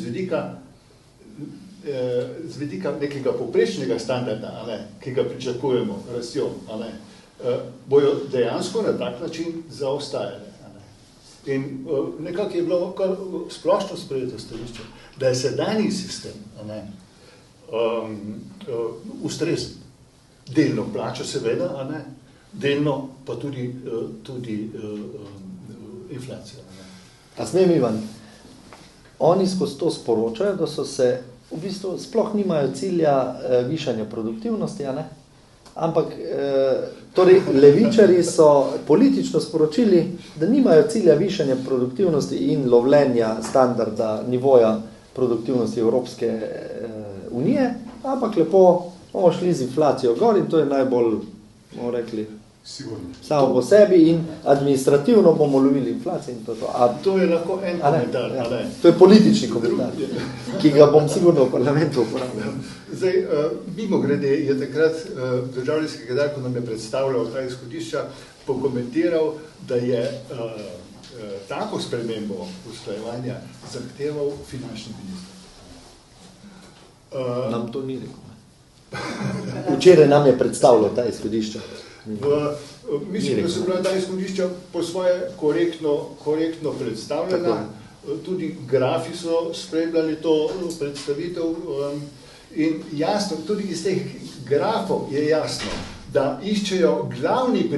vidika nekega poprečnega standarda, ki ga pričakujemo, rastjo, bojo dejansko na tak način zaostajale. In nekako je bilo kar splošno sprejeto stališče, da je sedanji sistem ustrezen. Delno plača seveda, delno pa tudi inflacija. A smem, Ivan, oni skozi to sporočajo, da so se v bistvu sploh nimajo cilja višanja produktivnosti, ampak torej levičarji so politično sporočili, da nimajo cilja višanja produktivnosti in lovljenja standarda nivoja produktivnosti Evropske unije, ampak lepo bomo šli z inflacijo gor in to je najbolj, bomo rekli, sigurno. Samo po sebi in administrativno bomo lovili inflacijo in to. To je lahko en komentar. To je politični komentar, ki ga bom sigurno v parlamentu uporabljal. Zdaj, mimogrede je takrat državni sekretar, ko nam je predstavljal ta izhodišča, pokomentiral, da je tako spremembo usklajevanja zahteval finančni minister. Nam to ni rekel. Včeraj nam je predstavljal ta izhodišča. Mislim, da so bila ta izhodišča po svoje korektno predstavljena. Tudi grafi so spremljali to predstavitev in jasno, tudi iz teh grafov je jasno, da iščejo glavni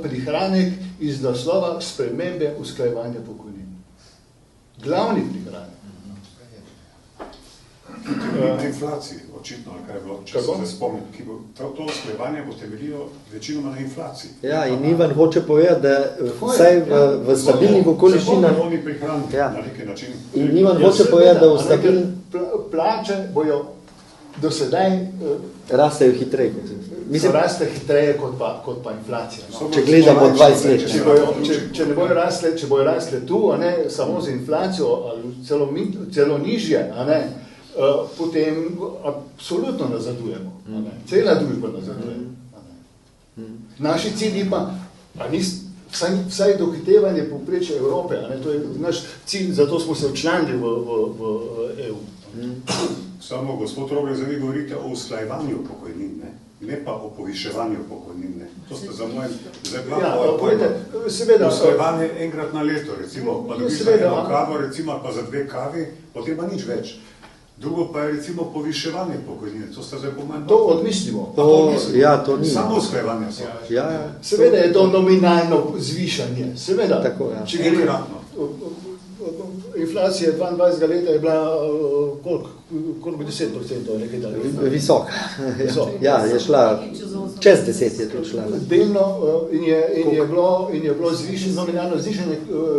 prihranek iz naslova spremembe usklajevanja pokojnin. Glavni prihranek. Inflaciji, očitno, kaj je bilo, če se spomnim, to usklajevanje bo temeljilo večinoma na inflaciji. Ja, in Ivan hoče povedati, da vsaj v stabilnih okoliščinah... Na neki način. In Ivan hoče povedati, da v stabilnih... Plače bojo do sedaj... Rastejo hitreje. Mislim, raste hitreje kot pa inflacija. Če gledamo 20 let. Če bojo rasle tu, samo z inflacijo, ali celo nižje, potem absolutno nazadujemo. Cela družba nazaduje. Naši cilji pa vsaj dohitevanje povprečja Evrope, to je naš cilj, zato smo se včlanili v EU. Samo, gospod Robles, vi govorite o usklajevanju pokojnin, ne pa o poviševanju pokojnin. To ste za mojem zaglavno pojma. Usklajevanje enkrat na leto, recimo, pa dobiš za eno kavo, recimo, pa za 2 kavi, potem pa nič več. Drugo pa je recimo poviševanje pokojnine. To ste zdaj pomenili? To odmislimo. Ja, to ni. Samo usklajevanje so. Seveda je to nominalno zvišanje. Seveda. Tako, ja. Če gre inflacija 22 leta je bila koliko 10% nekaj dalje. Visoka. Ja, je šla, čez 10 je to šla. Delno in je bilo nominalno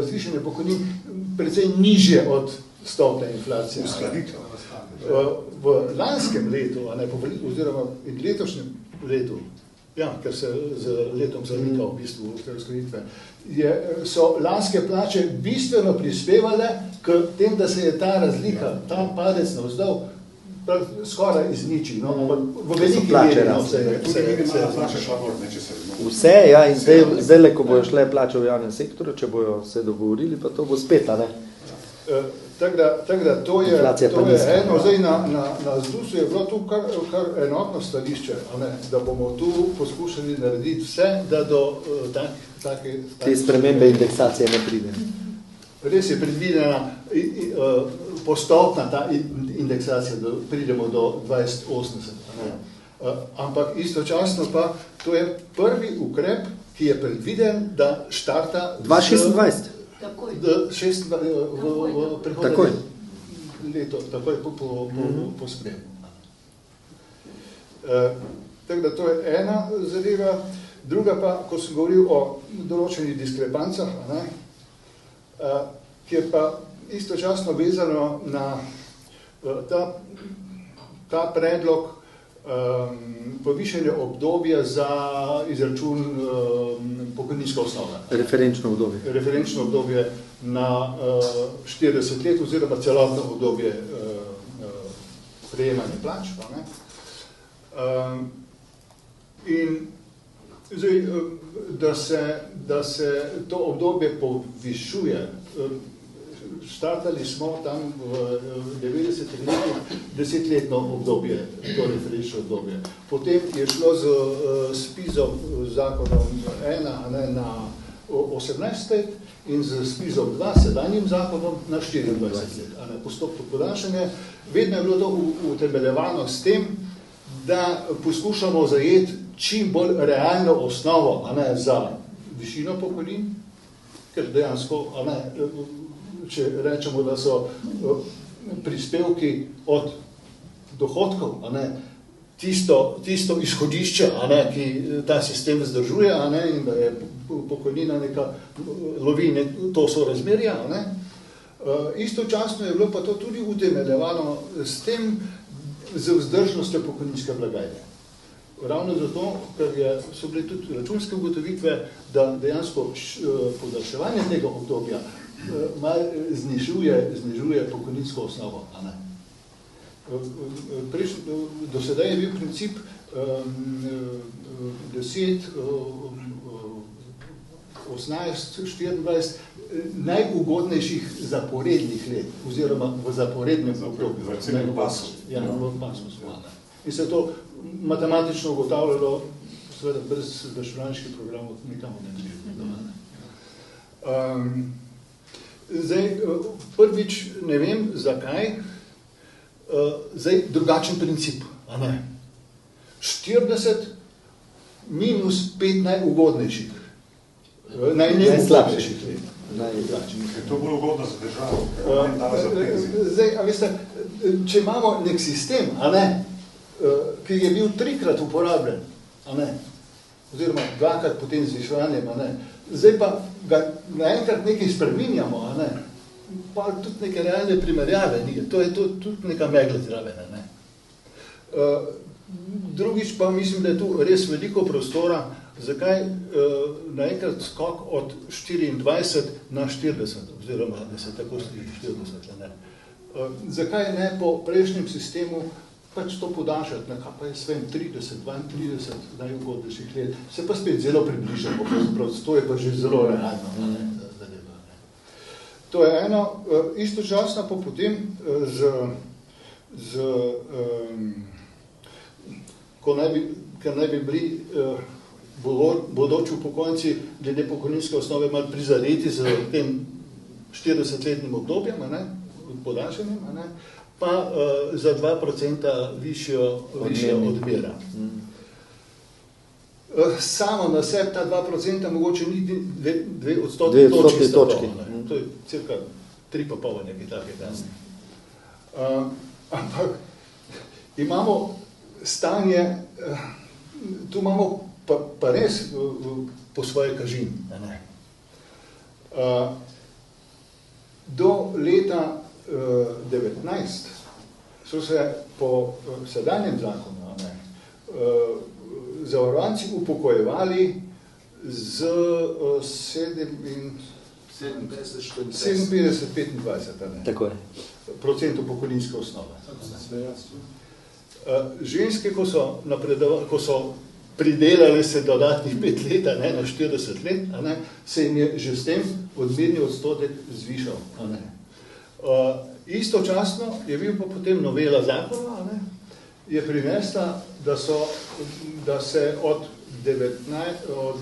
zvišanje pokojnin precej nižje od stopne inflacije. Uskladitev. V lanskem letu, oziroma in letošnjem letu, ker se z letom zamika v bistvu te uskladitve, so lanske plače bistveno prispevale k tem, da se je ta razlika, ta padec navzdol skoraj izničil. V veliki meri vse, ja, in zdaj, ko bojo šle plače v javnem sektorju, če bojo se dogovorili, pa to bo spet, ne? Tako da to je eno, zdaj na ZDUS-u je bilo tu kar enotno stališče, da bomo tu poskušali narediti vse, da do te spremembe indeksacije ne pride. Res je predvidena postopna ta indeksacija, da pridemo do 2080. Ampak istočasno pa to je prvi ukrep, ki je predviden, da štarta 2026. v prihodnje. Takoj. leto takoj po sprejemu. Tako da to je ena zadeva. Druga pa, ko sem govoril o določenih diskrepancah, ki je pa istočasno vezano na ta predlog povišanja obdobja za izračun pokojninske osnove. Referenčno obdobje. Referenčno obdobje na 40 let oziroma celotno obdobje prejemanja plač. In zdaj, da se to obdobje povišuje, štartali smo tam v 90 letih 10-letno obdobje, to referenčno obdobje. Potem je šlo z SPIZ-om zakonom 1 na 18 let in z SPIZ-om 2, sedanjim zakonom, na 24 let. Postopno podaljšanje. Vedno je bilo to utemeljevano s tem, da poskušamo zajeti čim bolj realno osnovo za višino pokojnin, ker dejansko, če rečemo, da so prispevki od dohodkov, tisto izhodišče, ki ta sistem vzdržuje, in da je pokojnina neka lovi to sorazmerje. Istočasno je bilo pa to tudi utemeljevano s tem, z vzdržnostjo pokojninske blagajne. Ravno zato, ker so bile tudi računske ugotovitve, da dejansko podaljševanje tega obdobja znižuje pokojninsko osnovo. Do sedaj je bil princip 10, 18, 24 najugodnejših zaporednih let, oziroma v zaporednem obdobju. V celem pasu. Ja, v pasu. In se to matematično ugotavljalo, seveda brez računalniških programov nikamo ne bi. Zdaj, prvič ne vem, zakaj, zdaj drugačen princip. 40 minus 5 najugodnejših. Najslabših let. Je to bolj ugodno za državo. Zdaj, a veste, če imamo nek sistem, ki je bil 3-krat uporabljen, oziroma 2-krat potem z zviševanjem, zdaj pa ga naenkrat nekaj spreminjamo, pa tudi neke realne primerjave ni. To je tudi neka megla zraven. Drugič pa mislim, da je tu res veliko prostora, zakaj naenkrat skok od 24 na 40, oziroma da se tako sliši 40. Zakaj ne po prejšnjem sistemu pač to podaljšati, pa je svem 30, 32 najugodnejših let, se pa spet zelo približamo, to je pa že zelo realno. To je eno, istočasno pa potem ker naj bi bili bodoči upokojenci glede pokojninske osnove malo prizadeti z tem 40-letnim obdobjem, podaljšanjem, pa za 2% višjo odmera. Samo na sebi ta 2% mogoče ni 2 odstotni točki. To je cirka 3,5 nekaj takega. Ampak imamo stanje, tu imamo pa res po svoje kažin. Do leta 19 so se po sedanjem zakonu zavarovanci upokojevali z 57-25 procentov pokojninske osnove. Ženske, ko so pridelali se dodatnih 5 let, na 40 let, se jim je že s tem odmerni odstotek zvišal. Istočasno je bil pa potem novela zakona, je prinesla, da se od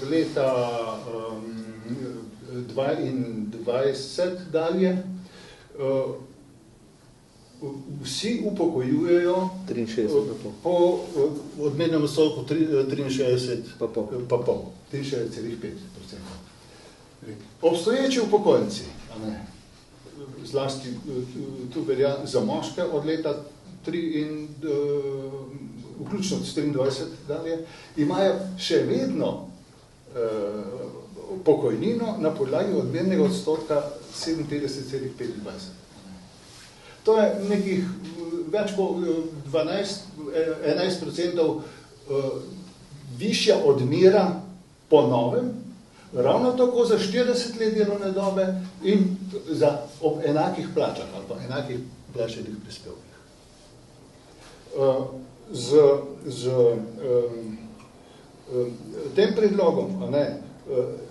leta 22 dalje vsi upokojujejo po odmernem odstotku 63,5%. Obstoječi upokojenci, zlasti tu velja za moške od leta 3 in vključno 24 dalje, imajo še vedno pokojnino na podlagi odmernega odstotka 57,25. To je nekih več kot 11% višja odmera po novem, ravno tako za 40 let delovne dobe in ob enakih plačah ali pa enakih plačenih prispevkih. Z tem predlogom,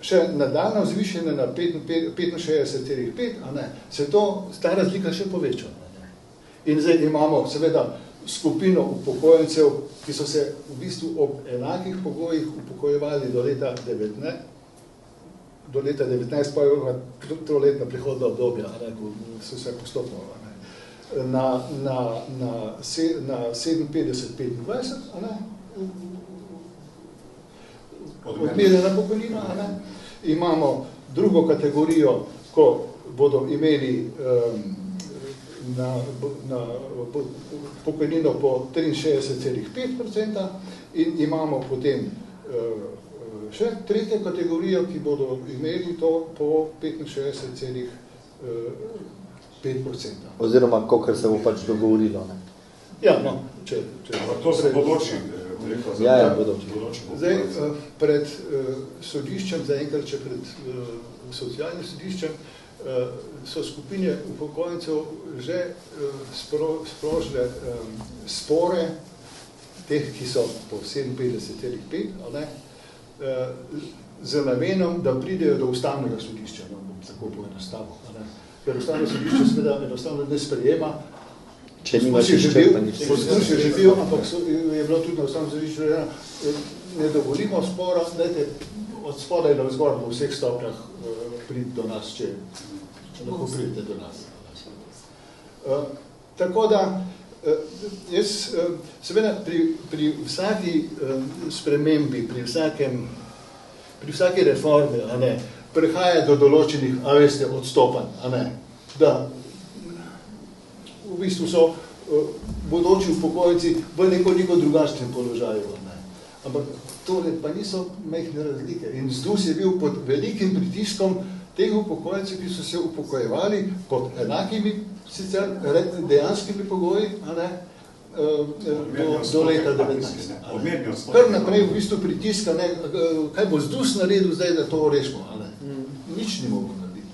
še nadaljno zvišene na 65,5, se ta razlika še poveča. In zdaj imamo seveda skupino upokojencev, ki so se v bistvu ob enakih pogojih upokojevali do leta 19, pa je to letna prihodna obdobja, ko so se postopno na 57,25, odmerjena pokojnina. Imamo drugo kategorijo, ko bodo imeli na pokojnino po 63,5% in imamo potem še tretjo kategorijo, ki bodo imeli to po 65,5%. Oziroma, kakor se bo pač dogovorilo. Ne? Ja, no, to se bodoči. Zdaj, pred sodiščem, zaenkrat, če pred socialnim sodiščem, so skupine upokojencev že sprožile spore, teh, ki so po 57,5, z namenom, da pridejo do ustavnega sodišča, bom tako poenostavil. Ker ustavno sodišče seveda enostavno ne sprejema, poskus je živel, ampak je bilo tudi na ustavnem sodišču, ne dovolimo spora, dajte od spodaj na vzgor v vseh stopnjah priti do nas, če lahko pridete do nas. Tako da, jaz seveda pri vsaki spremembi, pri vsaki reformi, prihaja do določenih, odstopanj, da v bistvu so bodoči upokojenci v nekoliko drugačnem položaju. Ampak tole pa niso majhne razlike. In ZDUS je bil pod velikim pritiskom teh upokojencev, ki so se upokojevali pod enakimi, sicer dejanskimi pogoji, do leta 19. Kar naprej v bistvu pritiska, kaj bo ZDUS naredil zdaj, da to rešimo. Nič ni mogel narediti.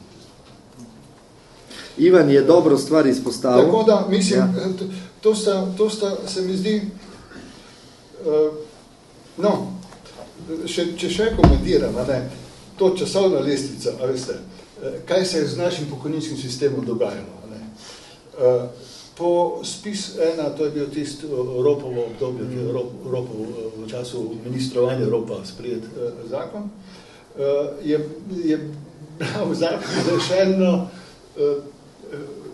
Ivan je dobro stvar izpostavil. Tako da, mislim, to sta se mi zdi, če še komentiram, to časovna lestvica, kaj se je z našim pokojninskim sistemom dogajalo. Po spis 1, to je bil tisto Ropovo obdobje, ki je Ropov v času ministrovanja Ropa sprejet zakon, je bral zakon za še eno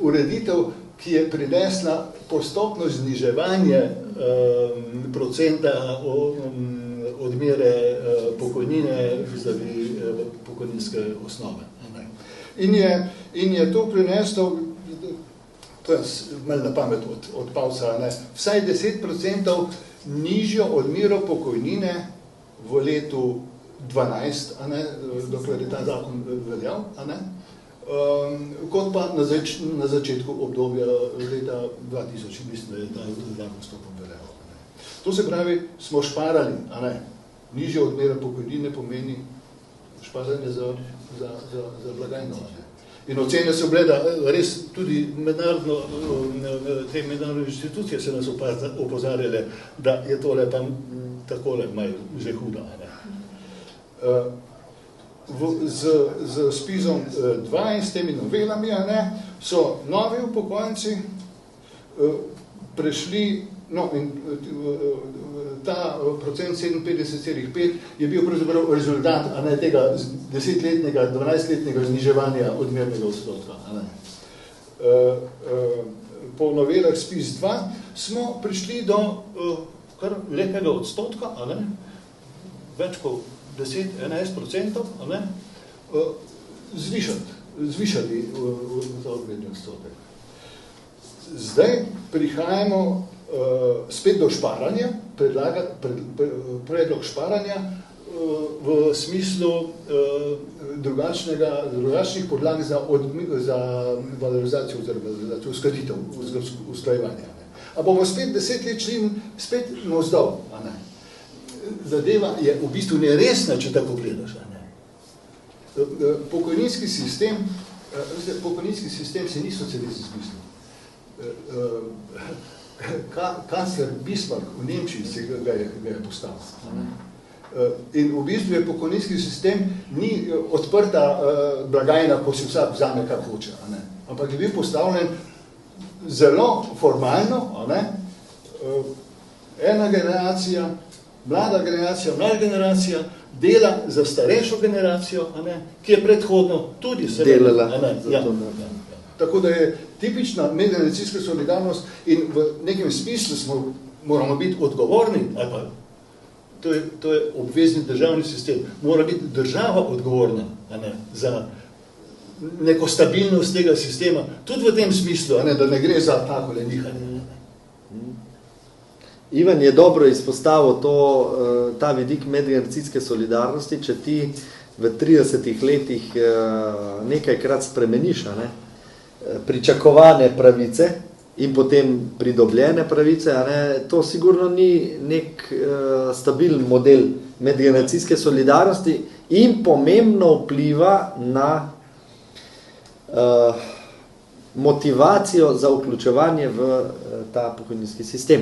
ureditev, ki je prinesla postopno zniževanje procenta odmere pokojnine vizavi pokojninske osnove. In je to prineslo, to je malo na pamet od Pavsa, vsaj 10% nižjo odmero pokojnine v letu 12, dokler je ta zakon veljal, kot pa na začetku obdobja leta 2000, mislim, da je ta zakon stopom veljal. To se pravi, smo šparali, nižjo odmero pokojnine pomeni šparanje za blagajno. In ocene so bile, da res tudi te mednarodne inštitucije se nas opozarjale, da je tole tam takole že huda. Z spizom 2 in s temi novelami so novi upokojenci prešli, in ta procent 57,5 je bil pravzaprav rezultat tega 10-letnega, 12-letnega zniževanja odmernega odstotka. Po novelah spis 2 smo prišli do kar lepega odstotka, več kot 10-11%, zvišati zvišali ta odmerni odstotek. Zdaj prihajamo spet do šparanja, predlog šparanja v smislu drugačnih podlag za valorizacijo oziroma uskladitev, usklajevanja. A bomo spet 10 let šli spet navzdol, a ne? Zadeva je v bistvu neresna, če tako gledaš, a ne? Pokojninski sistem se ni socializem smislu. Kancler Bismarck v Nemčiji se ga je postavil. In v bistvu je pokojninski sistem ni odprta blagajna, ko si vsak vzame, kar hoče, a ne? Ampak je bil postavljen zelo formalno, a ne? Ena generacija, mlada generacija dela za starejšo generacijo, a ne? Ki je predhodno tudi sebe delala. Tako da je tipična medgeneracijska solidarnost in v nekem smislu moramo biti odgovorni, ali pa to je obvezni državni sistem, mora biti država odgovorna, a ne, za neko stabilnost tega sistema, tudi v tem smislu, a ne, da ne gre za tako nihanje. Ivan je dobro izpostavil ta vidik medgeneracijske solidarnosti, če ti v 30 letih nekajkrat spremeniš, a ne, pričakovane pravice in potem pridobljene pravice, a ne, to sigurno ni nek stabilen model medgeneracijske solidarnosti in pomembno vpliva na motivacijo za vključevanje v ta pokojninski sistem.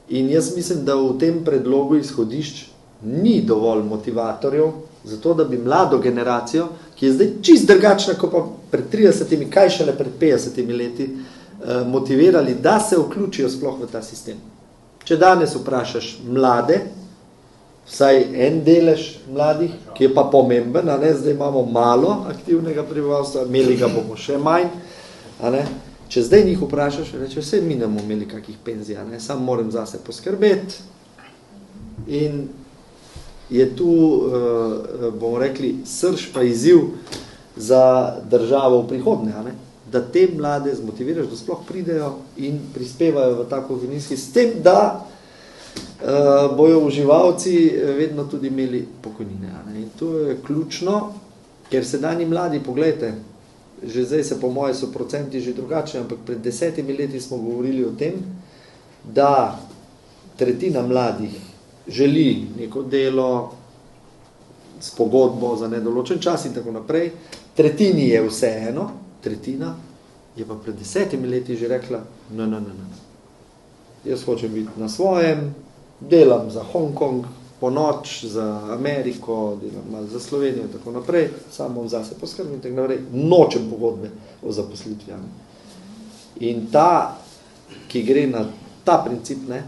In jaz mislim, da v tem predlogu izhodišč ni dovolj motivatorjev, zato da bi mlado generacijo, ki je zdaj čist drugačna, kot pa pred 30, kaj šele pred 50 leti, motivirali, da se vključijo sploh v ta sistem. Če danes vprašaš mlade, vsaj en delež mladih, ki je pa pomemben, a ne, zdaj imamo malo aktivnega prebivalstva, imeli ga bomo še manj, a ne, če zdaj njih vprašaš, reče, vse mi ne bomo imeli kakih penzij, a ne, sam moram zase poskrbeti in je tu, bomo rekli, srž pa izziv za državo v prihodnje, a ne? Da te mlade zmotiviraš, da sploh pridejo in prispevajo v ta pokojninski sistem, da bojo uživalci vedno tudi imeli pokojnine. A ne? In to je ključno, ker sedanji mladi, poglejte, že zdaj se po moje so procenti že drugačni, ampak pred 10 leti smo govorili o tem, da tretjina mladih želi neko delo s pogodbo za nedoločen čas in tako naprej. Tretjini je vseeno, tretjina je pa pred 10 leti že rekla, ne. Jaz hočem biti na svojem, delam za Hongkong, po noč za Ameriko, delam za Slovenijo in tako naprej, sam bom zase poskrbim in tako naprej, nočem pogodbe o zaposlitvi. In ta, ki gre na ta princip, ne,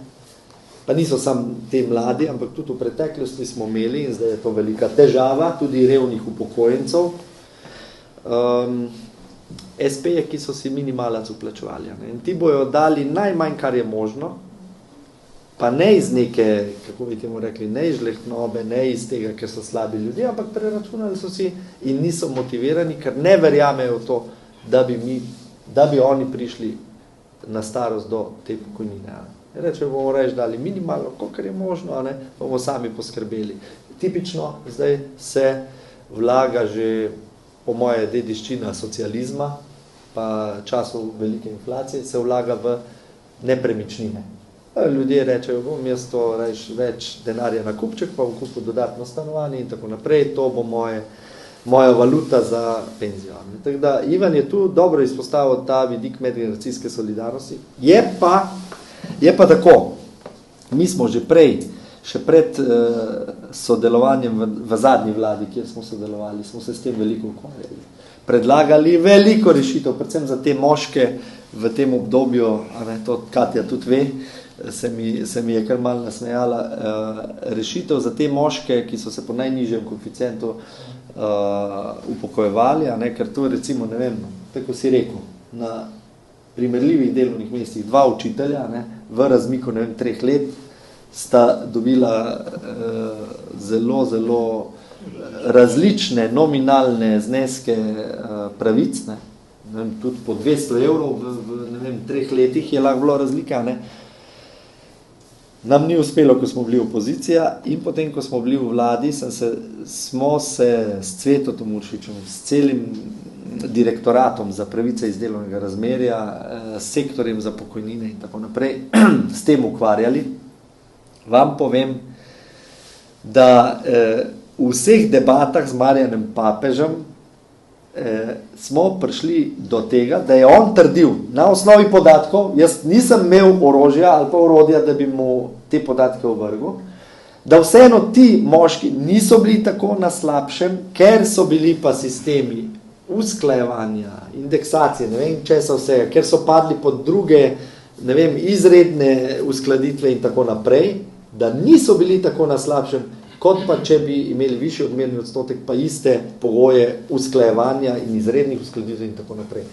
pa niso samo te mladi, ampak tudi v preteklosti smo imeli, in zdaj je to velika težava, tudi revnih upokojencev, SP-je, ki so si minimalac vplačevali. In ti bojo dali najmanj, kar je možno, pa ne iz neke, kako bi temu rekli, ne iz žlehtnobe, ne iz tega, ker so slabi ljudje, ampak preračunali so si in niso motivirani, ker ne verjamejo v to, da bi oni prišli na starost do te pokojnine. Reče, bomo dali minimalno, kolikor je možno, a ne, bomo sami poskrbeli. Tipično zdaj se vlaga že, po moje, dediščina socializma, pa časov velike inflacije, se vlaga v nepremičnine. Ljudje rečejo, bom jaz to več denarja na kupček, pa bom kupil dodatno stanovanje in tako naprej, to bo moja valuta za penzijo. Tako da Ivan je tu dobro izpostavil ta vidik medgeneracijske solidarnosti. Je pa tako, mi smo že prej, še pred sodelovanjem v zadnji vladi, kjer smo sodelovali, smo se s tem veliko ukvarjali. Predlagali veliko rešitev, predvsem za te moške v tem obdobju, a ne, to Katja tudi ve, se mi je kar malo nasmejala, rešitev za te moške, ki so se po najnižjem koeficientu upokojevali, a ne, ker to recimo, ne vem, tako si rekel, na primerljivih delovnih mestih 2 učitelja, ne, v razmiku, ne vem, 3 let, sta dobila zelo različne nominalne zneske pravic, ne vem, tudi po 200 evrov v 3 letih je lahko bilo razlika, ne. Nam ni uspelo, ko smo bili opozicija, in potem, ko smo bili v vladi, smo se s Cvetom Uršičem, s celim direktoratom za pravice iz delovnega razmerja, s sektorjem za pokojnine in tako naprej, s tem ukvarjali. Vam povem, da v vseh debatah z Marjanem Papežem smo prišli do tega, da je on trdil na osnovi podatkov, jaz nisem imel orožja ali pa orodja, da bi mu te podatke ovrgel, da vseeno ti moški niso bili tako na slabšem, ker so bili pa sistemi usklajevanja, indeksacije, ne vem česa vsega, ker so padli pod druge, ne vem, izredne uskladitve in tako naprej, da niso bili tako na slabšem, kot pa če bi imeli višji odmerni odstotek, pa iste pogoje usklajevanja in izrednih uskladitev in tako naprej.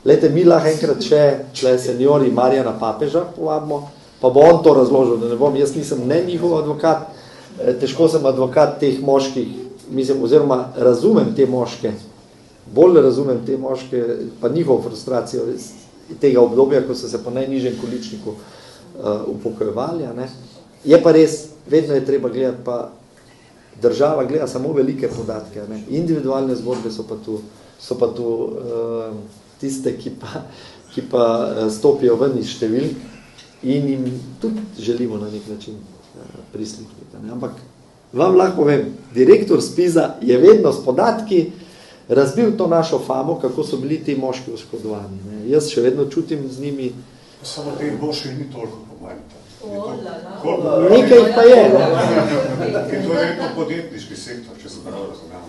Lejte, mi lahko enkrat še seniori Marjana Papeža povabimo, pa bo on to razložil, da ne bom, jaz nisem ne njihov advokat, težko sem advokat teh moških, mislim, oziroma razumem te moške, bolj razumem te moške, pa njihovo frustracijo iz tega obdobja, ko so se po najnižjem količniku upokojevali, ne. Je pa res, vedno je treba gledati, pa država gleda samo velike podatke, ne. Individualne zgodbe so pa tu tiste, ki pa stopijo ven iz številk in jim tudi želimo na nek način prisluhniti. Ampak vam lahko povem, direktor Spiza je vedno s podatki razbil to našo famo, kako so bili ti moški oškodovani. Ne. Jaz še vedno čutim z njimi. Samo te moški ni toliko pomajte. Nekaj pa je. Ker to je verjetno podjetniški sektor, če se prav razumem.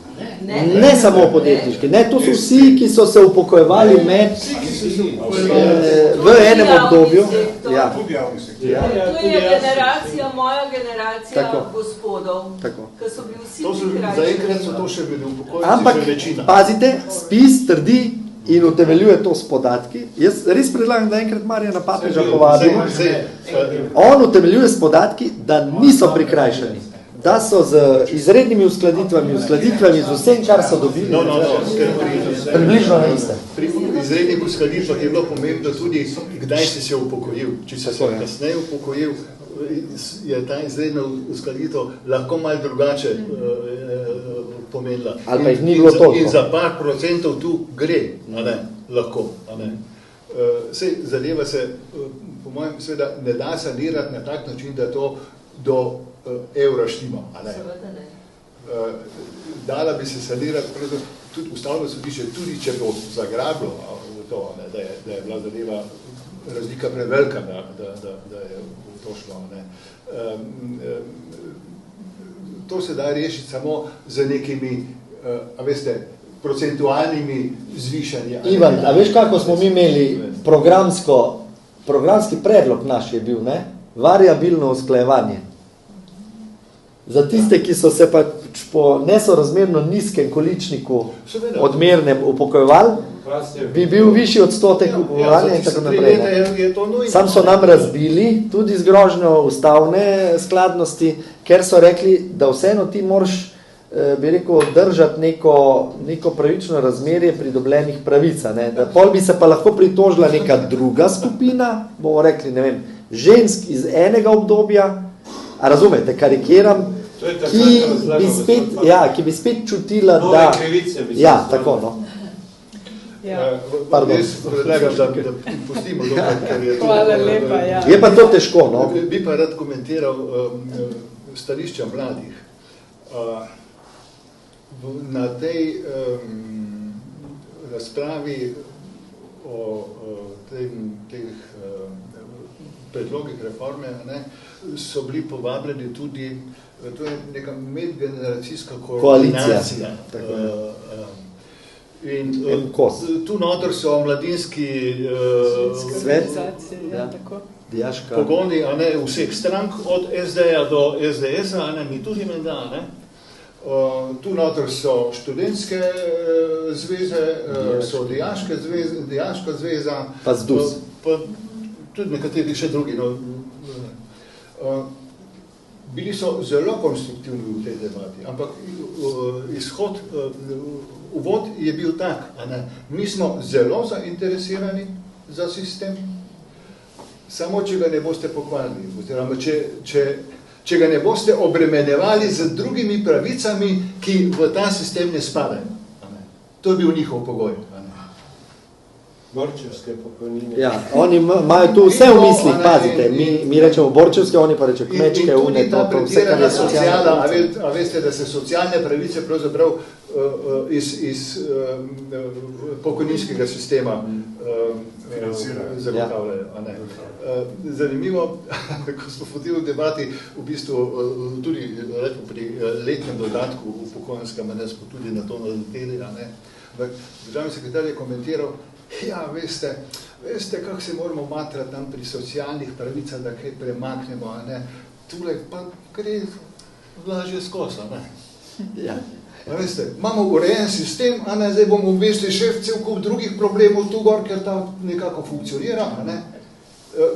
Ne samo podjetniški, ne, to so vsi, ki so se upokojevali v enem obdobju. Ja. Tudi javni sektor. To je generacija, moja generacija gospodov, ki so bili vsi prikrajši. Zaenkrat so to še bili upokojenci, še večina. Ampak, pazite, Spiz trdi in utemeljuje to s podatki. Jaz res predlagam, da enkrat Marjana Papeža povabimo. On utemeljuje s podatki, da niso prikrajšani, da so z izrednimi uskladitvami z vsem, kar so dobili, približno na iste. Pri izrednih uskladitvah je bilo pomembno tudi, kdaj si se upokojil. Če si se kasneje upokojil, je ta izredna uskladitev lahko malo drugače pomenila. Ali pa jih ni bilo toliko. In za par procentov tu gre, lahko. Sej zadeva se, po mojem, seveda ne da sanirati na tak način, da to do evra štima. Dala bi se sanirati, tudi ustavno sodišče, tudi če bo zagrabilo to, da je bila zadeva razlika prevelika, da je to šlo. To se da rešiti samo z nekimi, a veste, procentualnimi zvišanji. Ivan, a veš, kako smo mi imeli programski predlog naš je bil, ne? Variabilno usklajevanje. Za tiste, ki so se pač po nesorazmerno nizkem količniku odmernem upokojevali, bi bil višji odstotek upokojevanja in tako naprej. Sam so nam razbili tudi z grožnjo ustavne skladnosti, ker so rekli, da vseeno ti moraš, bi rekel, držati neko pravično razmerje pridobljenih pravica. Ne? Da pol bi se pa lahko pritožila neka druga skupina, bomo rekli, ne vem, žensk iz enega obdobja, a razumete, karikiram, ki bi spet čutila, da... Ja, tako, no. Pardon. Jaz predlagam, da pustimo dokaj, ker je to... Hvala lepa, ja. Je pa to težko, no. Bi pa rad komentiral stališča mladih. Na tej razpravi o teh predlogih reforme so bili povabljeni tudi, to je neka medgeneracijska koordinacija. In tu noter so mladinski svet, pogoni vseh strank, od SD-ja do SDS-a, mi tudi menda, tu noter so študentske zveze, so dijaška zveza, pa ZDUS. Pa tudi nekateri še drugi. bili so zelo konstruktivni v tej debati, ampak uvod je bil tak, mi smo zelo zainteresirani za sistem, samo če ga ne boste pokvarili, oziroma če ga ne boste obremenevali z drugimi pravicami, ki v ta sistem ne spadajo. To je bil njihov pogoj. Borčevske pokojnine. Ja, oni imajo tu vse v mislih, pazite, mi rečemo borčevske, oni pa rečejo kmečke, une, to vse, kar je socialna. A veste, da se socialne pravice pravzaprav iz pokojninskega sistema zagotavljajo. Zanimivo, ko smo hodili v debati, v bistvu tudi pri letnem dodatku v pokojenskem, smo tudi na to naleteli, državni sekretar je komentiral, ja, veste, kako se moramo matrati tam pri socialnih pravicah, da kaj premaknemo, tule pa gre lažje skozi, Ja. Veste, imamo urejen sistem, zdaj bomo obvesti še cel kup drugih problemov tu gor, ker ta nekako funkcionira,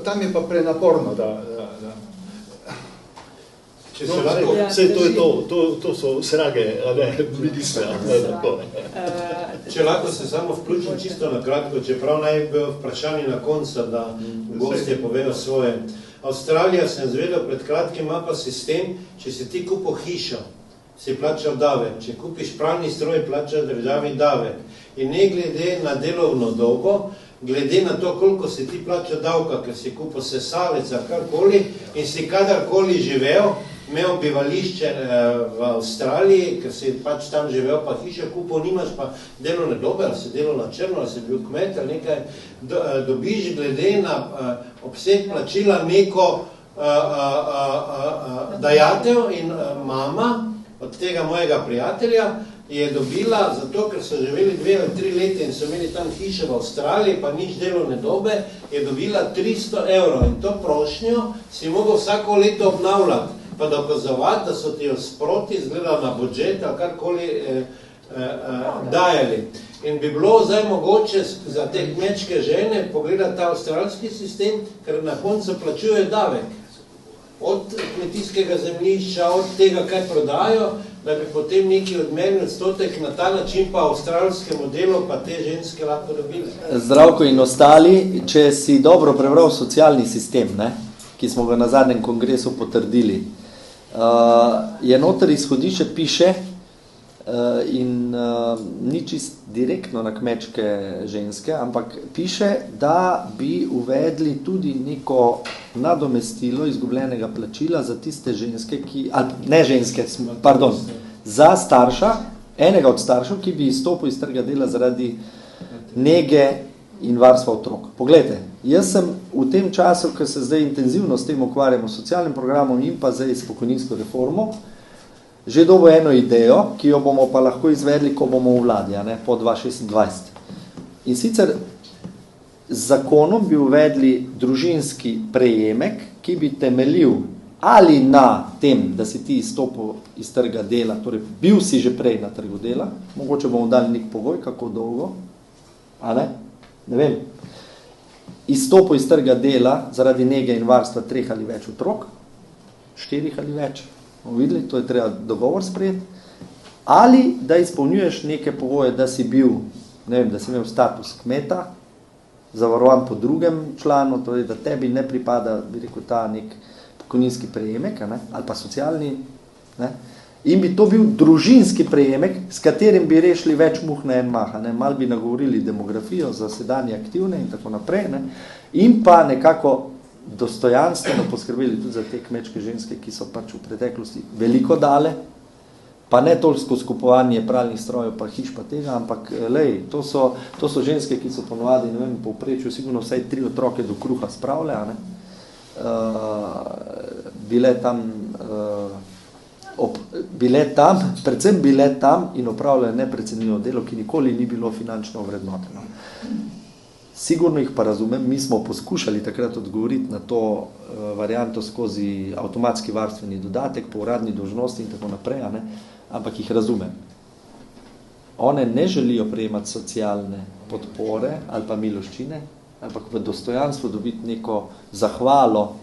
tam je pa prenaporno, da to so srage, ministre, Če lahko se samo vključim čisto na kratko, čeprav naj bi vprašanje na koncu, da gostje povedo svoje. Avstralija, sem zvedel pred kratkim, ima pa sistem, če si ti kupil hišo, si plačal davek. Če kupiš pralni stroj, plačaš državi davek. In ne glede na delovno dobo, glede na to, koliko si ti plačal davka, ker si kupil sesalec, karkoli, in si kadarkoli živel, imel bivališče v Avstraliji, ker si pač tam živel, pa hišo kupil, nimaš pa delovne dobe, ali si delal na črno, ali si bil kmet, ali nekaj, dobiš glede na obseg plačila neko dajatev in mama od tega mojega prijatelja je dobila, zato ker so živeli 2 ali 3 leta in so imeli tam hiše v Avstraliji, pa nič delovne dobe, je dobila 300 € in to prošnjo si mogel vsako leto obnavljati, pa dokazovati, da so ti jo sproti izgledali na budžet ali karkoli dajali. In bi bilo zdaj mogoče za te kmečke žene pogledati ta avstralski sistem, ker na koncu plačujejo davek. Od kmetijskega zemljišča, od tega, kaj prodajo, da bi potem neki odmerni odstotek na ta način pa avstralske modelo pa te ženske lahko dobile. Zdravko in ostali, če si dobro prebral socialni sistem, ki smo ga na zadnjem kongresu potrdili, je noter izhodišče piše in ni čist direktno na kmečke ženske, ampak piše, da bi uvedli tudi neko nadomestilo izgubljenega plačila za tiste ženske, za starša, enega od staršev, ki bi izstopil iz trga dela zaradi nege in varstva otrok. Poglejte, jaz sem v tem času, ko se zdaj intenzivno s tem ukvarjamo s socialnim programom in pa zdaj s pokojninsko reformo, že dobil eno idejo, ki jo bomo pa lahko izvedli, ko bomo v vladi, po 2026. In sicer z zakonom bi uvedli družinski prejemek, ki bi temeljil ali na tem, da si ti izstopil iz trga dela, torej bil si že prej na trgu dela, mogoče bomo dali nek pogoj, kako dolgo, ne vem, izstopil iz trga dela zaradi nege in varstva 3 ali več otrok, 4 ali več, bomo videli, to je treba dogovor sprejeti, ali da izpolnjuješ neke pogoje, da si bil, ne vem, da si imel status kmeta, zavarovan po drugem članu, torej da tebi ne pripada, bi rekel, ta nek pokojninski prejemek, ali pa socialni, in bi to bil družinski prejemek, s katerim bi rešili več muh na en mah, malo bi nagovorili demografijo za sedanje aktivne in tako naprej, in pa nekako dostojanstveno poskrbeli tudi za te kmečke ženske, ki so pač v preteklosti veliko dale, pa ne toliko skupovanje pralnih strojev, pa hiš pa tega, ampak to so ženske, ki so ponovadi, ne vem, povprečju sigurno vsaj 3 otroke do kruha spravlja, predvsem bile tam in opravljale neprecenljivo delo, ki nikoli ni bilo finančno ovrednoteno. Sigurno jih pa razumem, mi smo poskušali takrat odgovoriti na to varianto skozi avtomatski varstveni dodatek, po uradni dolžnosti in tako naprej, ampak jih razumem. One ne želijo prejemati socialne podpore ali pa miloščine, ampak v dostojanstvu dobiti neko zahvalo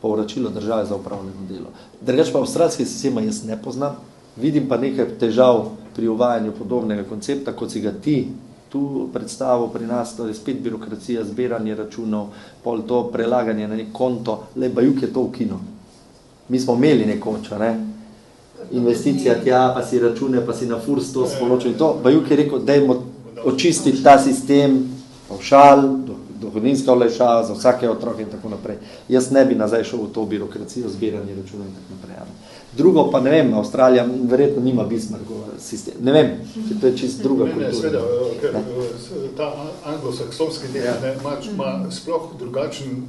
povračilo države za upravljeno delo. Drugače pa avstralski sistema jaz ne poznam, vidim pa nekaj težav pri uvajanju podobnega koncepta, kot si ga ti tu predstavil pri nas, to je spet birokracija, zbiranje računov, pol to prelaganje na nek konto, le bajuk je to ukino. Mi smo imeli nekoč, ne? Investicija tja, pa si račune, pa si na furs to spoločil in to. Bajuk je rekel, dajmo očistiti ta sistem, pavšal, dohodninska olajšava za vsake otroke in tako naprej. Jaz ne bi nazaj šel v to birokracijo, zbiranje računov in tako naprej. Drugo pa ne vem, Avstralija verjetno nima Bismarckova sistem. Ne vem, če to je čist druga kultura. Sveda, ker ta anglosaksonski del ima sploh drugačen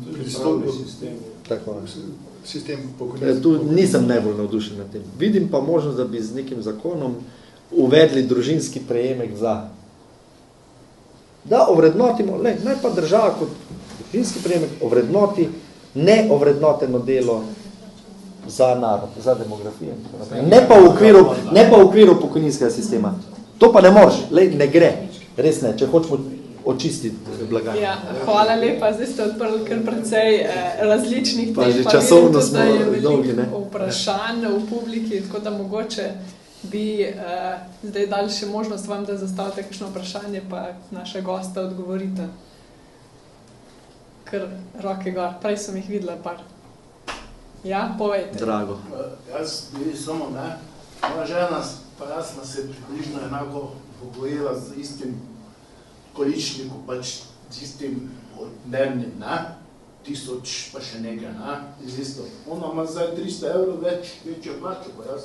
sistem pokojninskega. Tu nisem najbolj navdušen na tem. Vidim pa možnost, da bi z nekim zakonom uvedli družinski prejemek za. Da ovrednotimo, naj pa država kot družinski prejemek ovrednoti neovrednoteno delo za narod, za demografijo. Ne pa v okviru pokojninskega sistema. To pa ne moreš, ne gre. Res ne, če hočemo očistiti blagajno. Ja, hvala lepa, zdaj ste odprli kar precej različnih tem, pa časovno smo dolgi, ne? Vprašanj v publiki, tako da mogoče bi zdaj dali še možnost vam, da zastavite kakšno vprašanje, pa naša gosta odgovorite. Ker roke gor, prej sem jih videla par. Ja, povejte. Drago. Jaz bi samo, moja žena, pa jaz smo se približno enako pogojila z istim količnikom, pač z istim dnevnim, 1000 pa še nekaj, z isto. Ona ima zdaj 300 evrov večjo plačo, pa jaz.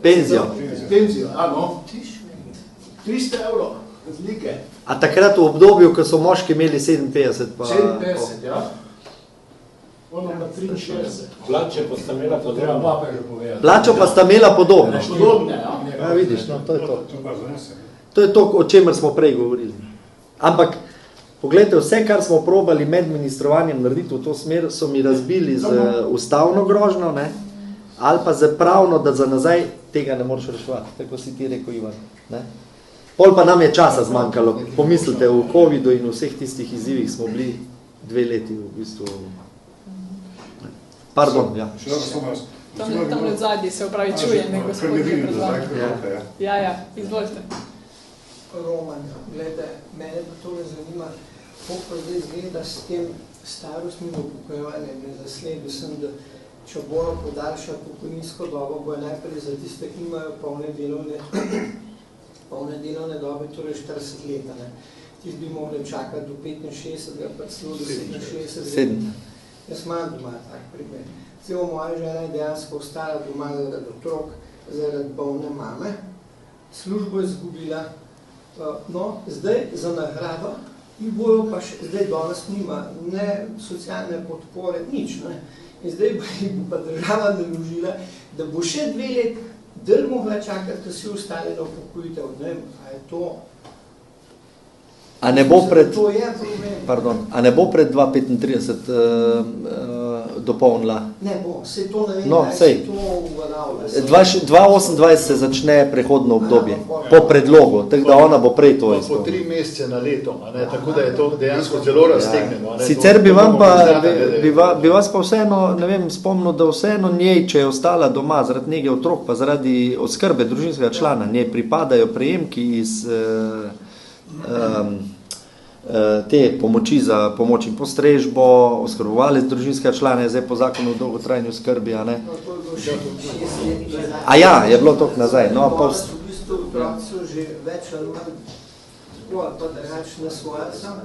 Penzijo. Penzijo, no. 300 evrov razlike. A takrat v obdobju, ko so moški imeli 57 pa... 57, ja. Ono ima 63. Plače pa sta imela podobno. Plačo pa sta imela podobno. Podobne, ja. Ja, vidiš, no, to je to. To je to, o čemer smo prej govorili. Ampak, pogledajte, vse, kar smo probali med ministrovanjem narediti v to smer, so mi razbili z ustavno grožnjo, ne? Ali pa z pravno, da za nazaj tega ne moreš reševati, tako si ti rekel, Ivan. Ne? Pol pa nam je časa zmanjkalo. Pomislite, v covidu in vseh tistih izzivih smo bili 2 leti v bistvu. Pardon, ja. Tam od zadnji se upravičuje, ne gospodin predvajal. Ja, izvolite. Roman, glede, mene pa tole zanima, kako pa zdaj izgleda s tem starostnim upokojevanjem. Zasledil sem, da če bojo podaljša pokojninsko dobo, bojo najprej za tiste, ki imajo polne delovne dobe, torej 40 leta. Tis bi mogli čakati do 65, pa celo do 67. Jaz imam doma tak primer. Celo moja žena je dejansko ostala doma zaradi otrok, zaradi bolne mame. Službo je izgubila. No, zdaj za nagrado in bojo pa še, zdaj danes nima ne socialne podpore, nič. Ne? In zdaj bo pa država naložila, da bo še 2 let del mogla čakati, da si ostali na upokojitev. Ne vem, a je to... A ne bo pred... To je problem. Pardon, a ne bo pred 2035 dopolnila? Ne bo, se to ne vem, no, se to uvaravlja. 2028 se začne prehodno obdobje, po predlogu, tako da ona bo prej to izpolnila. Po 3 mesece na leto, tako da je to dejansko zelo raztegneno. Sicer bi vas pa vseeno, ne vem, spomnil, da vseeno njej, če je ostala doma zaradi nege otrok, pa zaradi oskrbe družinskega člana, njej pripadajo prejemki iz te pomoči za pomoč in postrežbo, oskrbovalec družinskega člana je zdaj po zakonu o dolgotrajni oskrbi, a ne? A ja, je bilo toliko nazaj. No, pa v bistvu so že več ali manj pa drugače na svoja sama.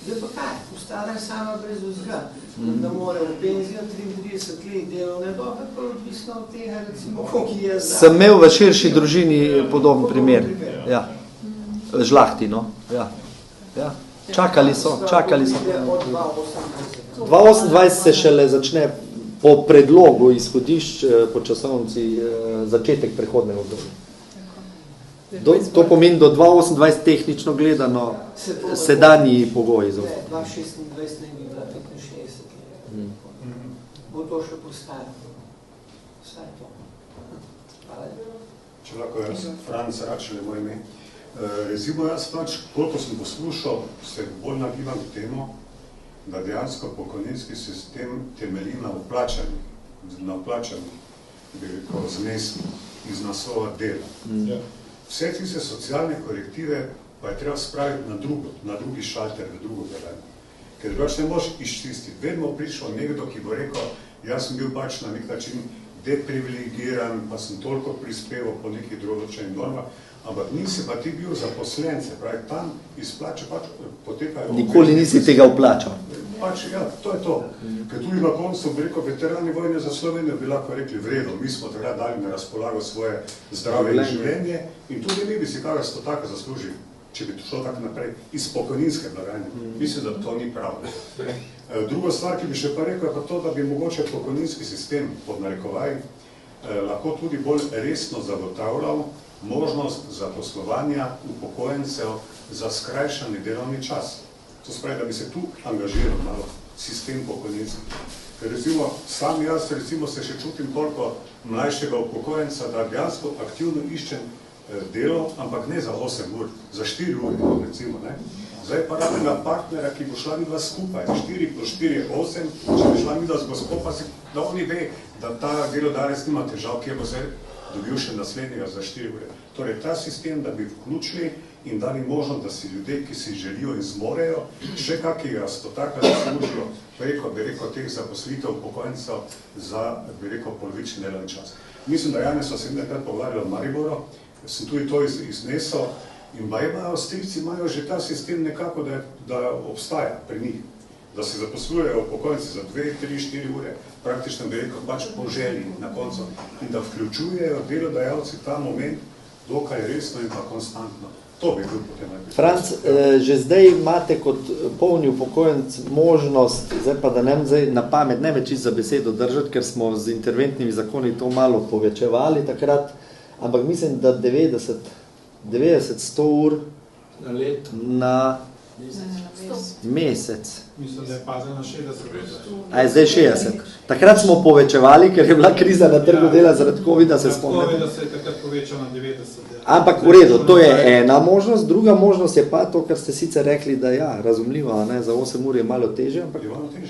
Zdaj pa kaj? Ostala je sama brez vzga. Da mora v penzijo 33 let delovne dobe, pa odvisno od tega, recimo, koliko je zdaj. Sem imel v širši družini podoben primer. Ja. Žlahti, no. Ja. Čakali so. 2028 se šele začne po predlogu izhodišč po časovnici začetek prehodnega obdobja. To pomeni do 2028 tehnično gledano sedanji pogoji. 2026 ne bi bila 65 let. Bo to še postavilo. Vsaj to. Hvala. Če lahko jaz, Franc Račel je moj ime. Recimo jaz pač, koliko sem poslušal, se bolj nagibam k temu, da dejansko pokojninski sistem temelji na vplačanju znesku iz naslova dela. Vse tiste socialne korektive pa je treba spraviti na drugi šalter, v drugo blagajno. Ker drugače ne možeš izčistiti. Vedno prišel nekdo, ki bo rekel, jaz sem bil pač na nek način deprivilegiran, pa sem toliko prispeval po nekih določenih normah, ampak nisi pa ti bil zaposlen, se pravi, tam izplače pač potekajo... Nikoli nisi tega vplačal. Pač, ja, to je to. Ker tudi na koncu, bi rekel, veterani vojne za Slovenijo bi lahko rekli v redu, mi smo takrat dali na razpolago svoje zdrave življenje in tudi mi bi si kaj stotaka zaslužili, če bi to šlo tako naprej, iz pokojninske blagajne. Mislim, da to ni prav. Druga stvar, ki bi še pa rekel, je pa to, da bi mogoče pokojninski sistem, pod narekovaj, lahko tudi bolj resno zagotavljal možnost zaposlovanja upokojencev za skrajšani delovni čas. To spravi, da bi se tu angažiral malo sistem pokojninski. Ker recimo, sam jaz recimo se še čutim toliko mlajšega upokojenca, da dejansko aktivno iščem delo, ampak ne za 8 ur, za 4 ure, recimo, ne. Zdaj pa rabnega partnera, ki bo šla midva skupaj, 4 plus 4 je 8, če bi šla midva z gospod, pa si, da oni ve, da ta delodajalec nima težav, kje bo se dobil še naslednjega za 4 ure. Torej, ta sistem, da bi vključili in dali možnost, da si ljudje, ki si želijo in zmorejo, še kakega stotaka zaslužijo preko, bi rekel, teh zaposlitev upokojencev za, bi rekel, polovični delovni čas. Mislim, da Janez so se nekaj pogovarjali v Mariboru, sem tudi to iznesel in Avstrijci imajo že ta sistem nekako, da obstaja pri njih, da se zaposlujejo upokojenci za 2, 3, 4 ure, praktično bi rekel, pač po želji na koncu in da vključujejo delodajalci ta moment dokaj resno in pa konstantno. To bi bil potem najprej. Franc, že zdaj imate kot polni upokojenc možnost, zdaj pa da nem zdaj na pamet ne več za besedo držati, ker smo z interventnimi zakoni to malo povečevali takrat, ampak mislim, da 90-100 ur na leto. Na mesec. Mislim, da je pazel na 60. A je zdaj 60. Takrat smo povečevali, ker je bila kriza na trgu dela zaradi COVID-a, se spomnite. COVID-a se je takrat povečal na 90. Ampak v redu, to je ena možnost, druga možnost je pa to, kar ste sicer rekli, da ja, razumljivo, ne, za 8 ur je malo težje, ampak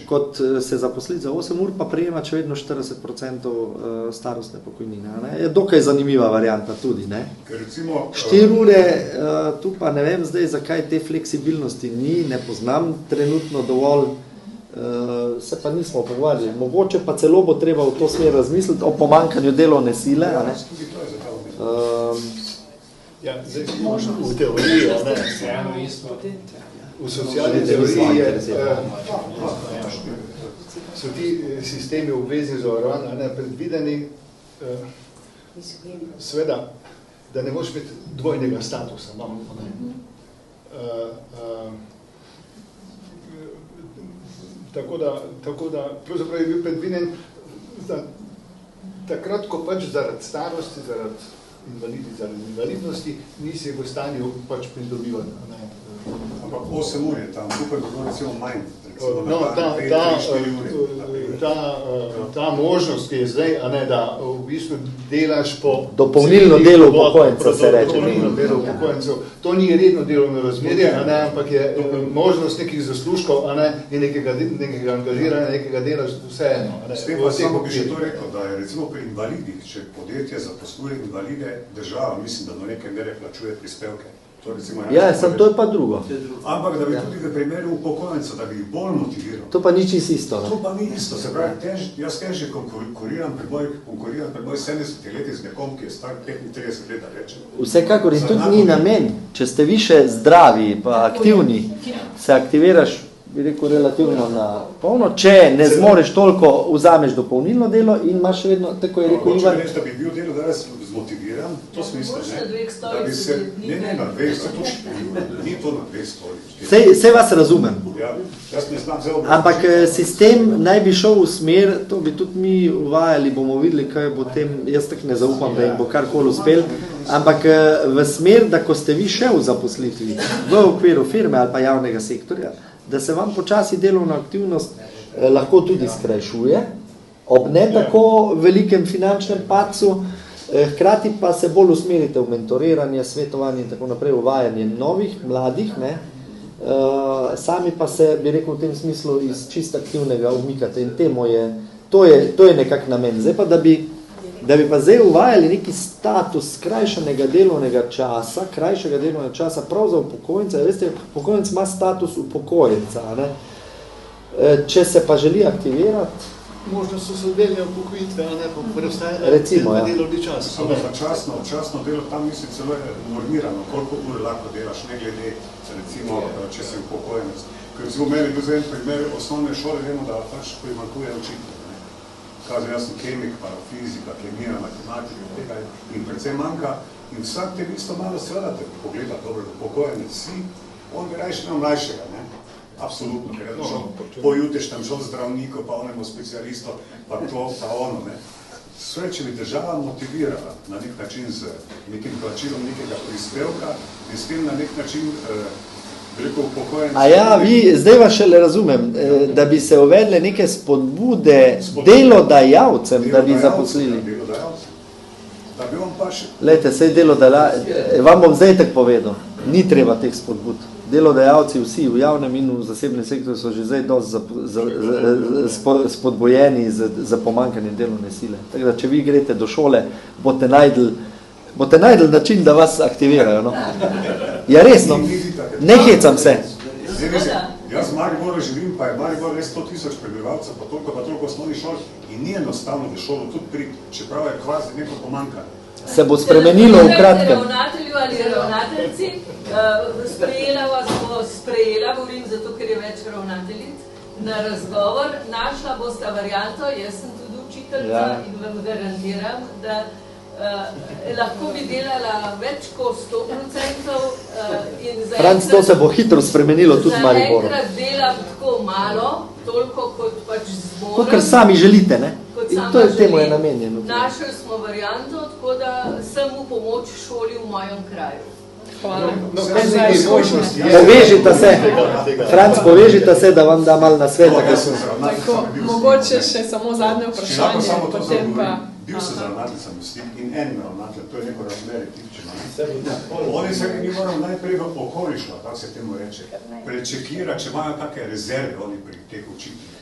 kot se zaposliti za 8 ur, pa prejemati še vedno 40% starostne pokojnine. Ne. Je dokaj zanimiva varianta tudi, ne. 4 ure, tu pa ne vem zdaj, zakaj te fleksibilnosti ni, ne poznam trenutno dovolj, se pa nismo pogovarjali. Mogoče pa celo bo treba v to smer razmisliti o pomanjkanju delovne sile, ne. Ja, zdaj, v teoriji, v socialni teoriji so ti sistemi obvezni zavarovanja predvideni, seveda, da ne moš imeti dvojnega statusa. Tako da pravzaprav je bil predviden, da takrat, ko pač zaradi starosti, zaradi invalidnosti, nisi v stanju pač pridobivati. Ampak 8 ur je tam, tukaj bi bilo recimo manj. No, ta možnost, ki je zdaj, da v bistvu delaš po... Dopolnilno delo upokojencev, se reče. Dopolnilno delo upokojencev. To ni redno delovno razmerje, ampak je možnost nekih zaslužkov in nekega angažiranja, nekega dela vseeno. S tem pa samo bi še to rekel, da je recimo pri invalidih, če podjetje zaposluje invalide, država, mislim, da do neke mere plačuje prispevke. Ja, sem to je pa drugo. Ampak da bi tudi v primeru upokojenca, da bi jih bolj motiviral. To pa ni čisto isto. To pa ni isto. Se pravi, jaz težje konkuriram pri moj 70 letih z nekom, ki je star 35 let, da rečem. Vsekakor in tudi ni namen. Če ste više zdravi pa aktivni, se aktiviraš, bi rekel, relativno na polno. Če ne zmoreš toliko, vzameš dopolnilno delo in imaš še vedno, tako je rekel Ivan. Mogoče reči, da bi bil delo danes zmotiviran, to smisla, da bi se, ne na 200, to ni to na 200. Sej vas razumem. Ja, jaz ne znam zelo. Ampak sistem naj bi šel v smer, to bi tudi mi uvajali, bomo videli, kaj bo tem, jaz tak ne zaupam, da jim bo karkoli uspel, ampak v smer, da ko ste vi še v zaposlitvi, v okviru firme ali pa javnega sektorja, da se vam počasi delovna aktivnost lahko tudi skrajšuje, ob ne tako velikem finančnem padcu, hkrati pa se bolj usmerite v mentoriranje, svetovanje in tako naprej, uvajanje novih, mladih, ne, sami pa se, bi rekel, v tem smislu iz čist aktivnega umikate in to je nekak namen. Zdaj pa, da bi pa zdaj uvajali neki status krajšega delovnega časa prav za upokojence. Veste, upokojenec ima status upokojenca, ne? Če se pa želi aktivirati, možno so delne upokojitve, a ne pa preostaje delovni čas. Samo časno delo tam misli celo je normirano, koliko ur lahko delaš, ne glede, recimo, če si upokojenec. Ker recimo meni bil za en primer osnovne šole, vemo, da pač primanjkuje učitelj. Kaže, jaz sem kemik, pa fizika, kemija, matematika, tega in predvsem manjka. In vsak te isto malo seveda te pogleda, dobro, upokojenec si, on bi rajši imel mlajšega, ne? Absolutno, ker je pojuteš tam šel zdravniku, pa onemu specialistu, pa to, pa ono, ne. Sve, če bi država motivirala na nek način z nekim plačilom nekega prispevka in s tem na nek način veliko upokojencev. A ja, zdaj vas šele razumem, da bi se uvedle neke spodbude delodajalcem, da bi zaposlili. Da bi on pa še... Lejte, sej vam bom zdaj tak povedal, ni treba teh spodbud. Delodajalci vsi v javnem in v zasebnem sektorju so že zdaj dosti spodbojeni za pomanjkanje delovne sile. Tako da, če vi greste do šole, boste najdli način, da vas aktivirajo. No? Ja, resno, ne hecam se. Jaz v Mariboru živim, pa je Maribor res 100,000 prebivalcev, pa toliko osnovnih šol in ni enostavno v šolo tudi priti, čeprav je kvazi neko pomanjkanje. Se bo spremenilo v kratkem. Ravnatelju ali ravnateljci, sprejela, govorim zato, ker je več ravnateljic, na razgovor, našla bosta varianto, jaz sem tudi učiteljica in vam garantiram, da lahko bi delala več kot 100% in Franc, to se bo hitro spremenilo tudi v Mariboru. Zaenkrat delam tako malo, toliko kot pač zmoram. Kot kar sami želite, ne? In to je temu je namenjeno. Našli smo varianto, tako da sem v pomoč šoli v mojem kraju. Hvala. Povežite se, Franc, povežite se, da vam da malo na sveta. Tako, mogoče še samo zadnje vprašanje, potem pa... Bil se z ravnateljcem v stik in enim ravnateljem, to je neko razmerje tipično. Oni se mi moramo najprej v okolišno, tako se temu reče, prečekira, če imajo take rezerve oni pri teh učiteljih.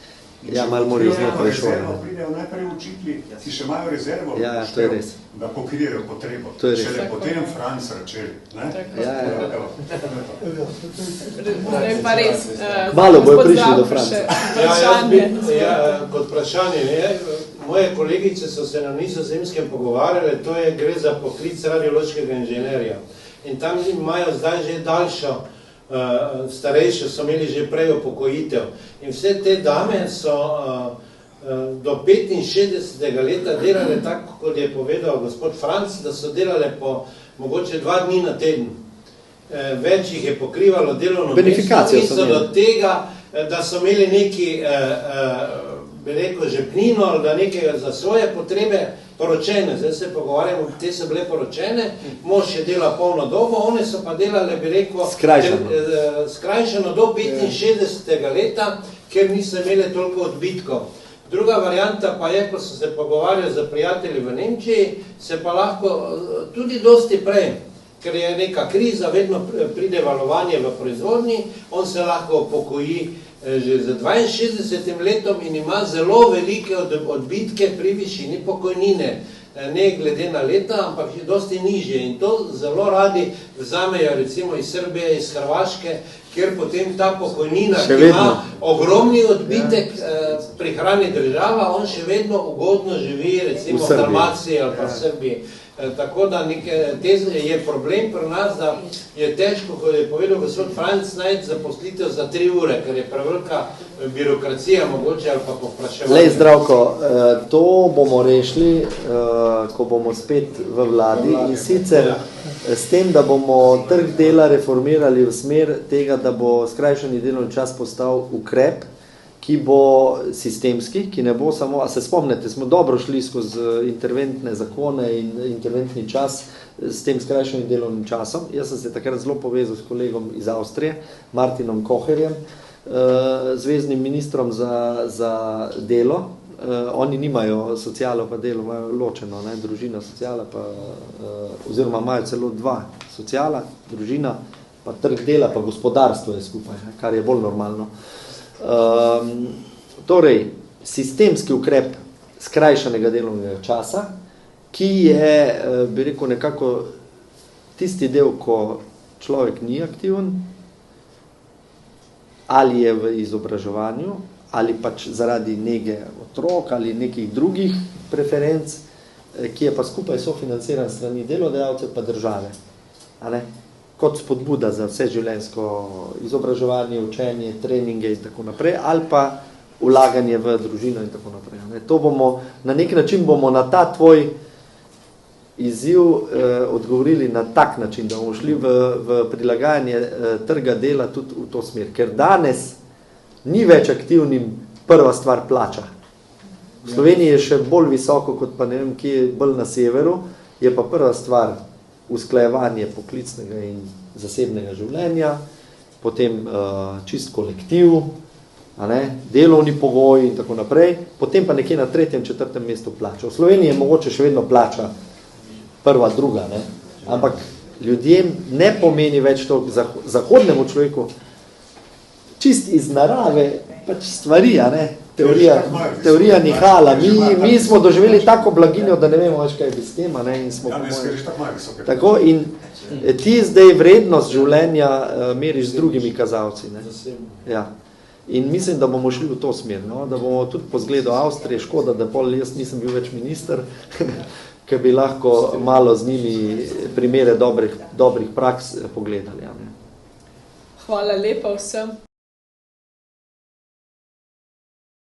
Ja, malo morajo znotraj šole. Pridejo najprej učitelji, ki še imajo rezervo, to je res. Da pokrijejo potrebo. To je res. Šele potem Franc račeli. Zdaj pa res. Malo bojo prišli do Franca. Kot vprašanje, moje kolegice so se na Nizozemskem pogovarjale, to je gre za poklic radiološkega inženirja. In tam imajo zdaj že daljšo, starejše so imeli že prej upokojitev. In vse te dame so do 65. leta delale tako, kot je povedal gospod Franc, da so delale po mogoče 2 dni na teden. Več jih je pokrivalo delovno mesto, niso do tega, da so imeli neki, bi rekel, žepnino ali da nekaj za svoje potrebe, poročene, zdaj se pogovarjamo, te so bile poročene, mož je delal polno dobo, one so pa delale, bi rekel, skrajšano do 65. leta, ker niso imeli toliko odbitkov. Druga varianta pa je, ko so se pogovarjali z prijatelji v Nemčiji, se pa lahko tudi dosti prej, ker je neka kriza, vedno pride valovanje v proizvodnji, on se lahko upokoji že z 62 letom in ima zelo velike odbitke pri višini pokojnine. Ne glede na leta, ampak je dosti nižje in to zelo radi vzamejo recimo iz Srbije, iz Hrvaške, kjer potem ta pokojnina, ki ima ogromni odbitek, prihrani država, on še vedno ugodno živi recimo v Dalmaciji ali pa v Srbiji. Tako da je problem pri nas, da je težko, kot je povedal gospod Franc, najti zaposlitev za 3 ure, ker je prevelika birokracija mogoče ali pa povpraševanje. Lej, Zdravko, to bomo rešili, ko bomo spet v vladi in sicer s tem, da bomo trg dela reformirali v smer tega, da bo skrajšani delovni čas postal ukrep, ki bo sistemski, ki ne bo samo, a se spomnite, smo dobro šli skozi interventne zakone in interventni čas s tem skrajšanim delovnim časom. Jaz sem se takrat zelo povezal s kolegom iz Avstrije, Martinom Koherjem, zvezdnim ministrom za delo. Oni nimajo socialo pa delo, imajo ločeno, ne, družina, sociala pa, oziroma imajo celo 2, sociala, družina, pa trg dela, pa gospodarstvo je skupaj, kar je bolj normalno. Torej, sistemski ukrep skrajšanega delovnega časa, ki je, bi rekel, nekako tisti del, ko človek ni aktiven, ali je v izobraževanju, ali pač zaradi nege otrok, ali nekih drugih preferenc, ki je pa skupaj sofinanciran strani delodajalcev pa države. A ne? Kot spodbuda za vse življenjsko izobraževanje, učenje, treninge in tako naprej, ali pa vlaganje v družino in tako naprej. A ne? To bomo, na nek način bomo na ta tvoj izziv odgovorili na tak način, da bomo šli v prilagajanje trga dela tudi v to smer. Ker danes ni več aktivnim prva stvar plača. V Sloveniji je še bolj visoko, kot pa ne vem, kje je bolj na severu, je pa prva stvar usklajevanje poklicnega in zasebnega življenja, potem čist kolektiv, a ne, delovni pogoji in tako naprej, potem pa nekje na 3., 4. mestu plača. V Sloveniji je mogoče še vedno plača prva, druga, ne? Ampak ljudem ne pomeni več to zahodnemu človeku, čist iz narave, pač stvari, a ne? Teorija nihala. Mi smo doživeli tako blaginjo, da ne vemo več, kaj bi s tem, a ne? In smo tako, in ti zdaj vrednost življenja meriš z drugimi kazalci, ne? Ja. In mislim, da bomo šli v to smer, no? Da bomo tudi po zgledu Avstrije, škoda, da pol jaz nisem bil več minister, ker bi lahko malo z njimi primere dobrih praks pogledali. Ja, ne? Hvala lepa vsem.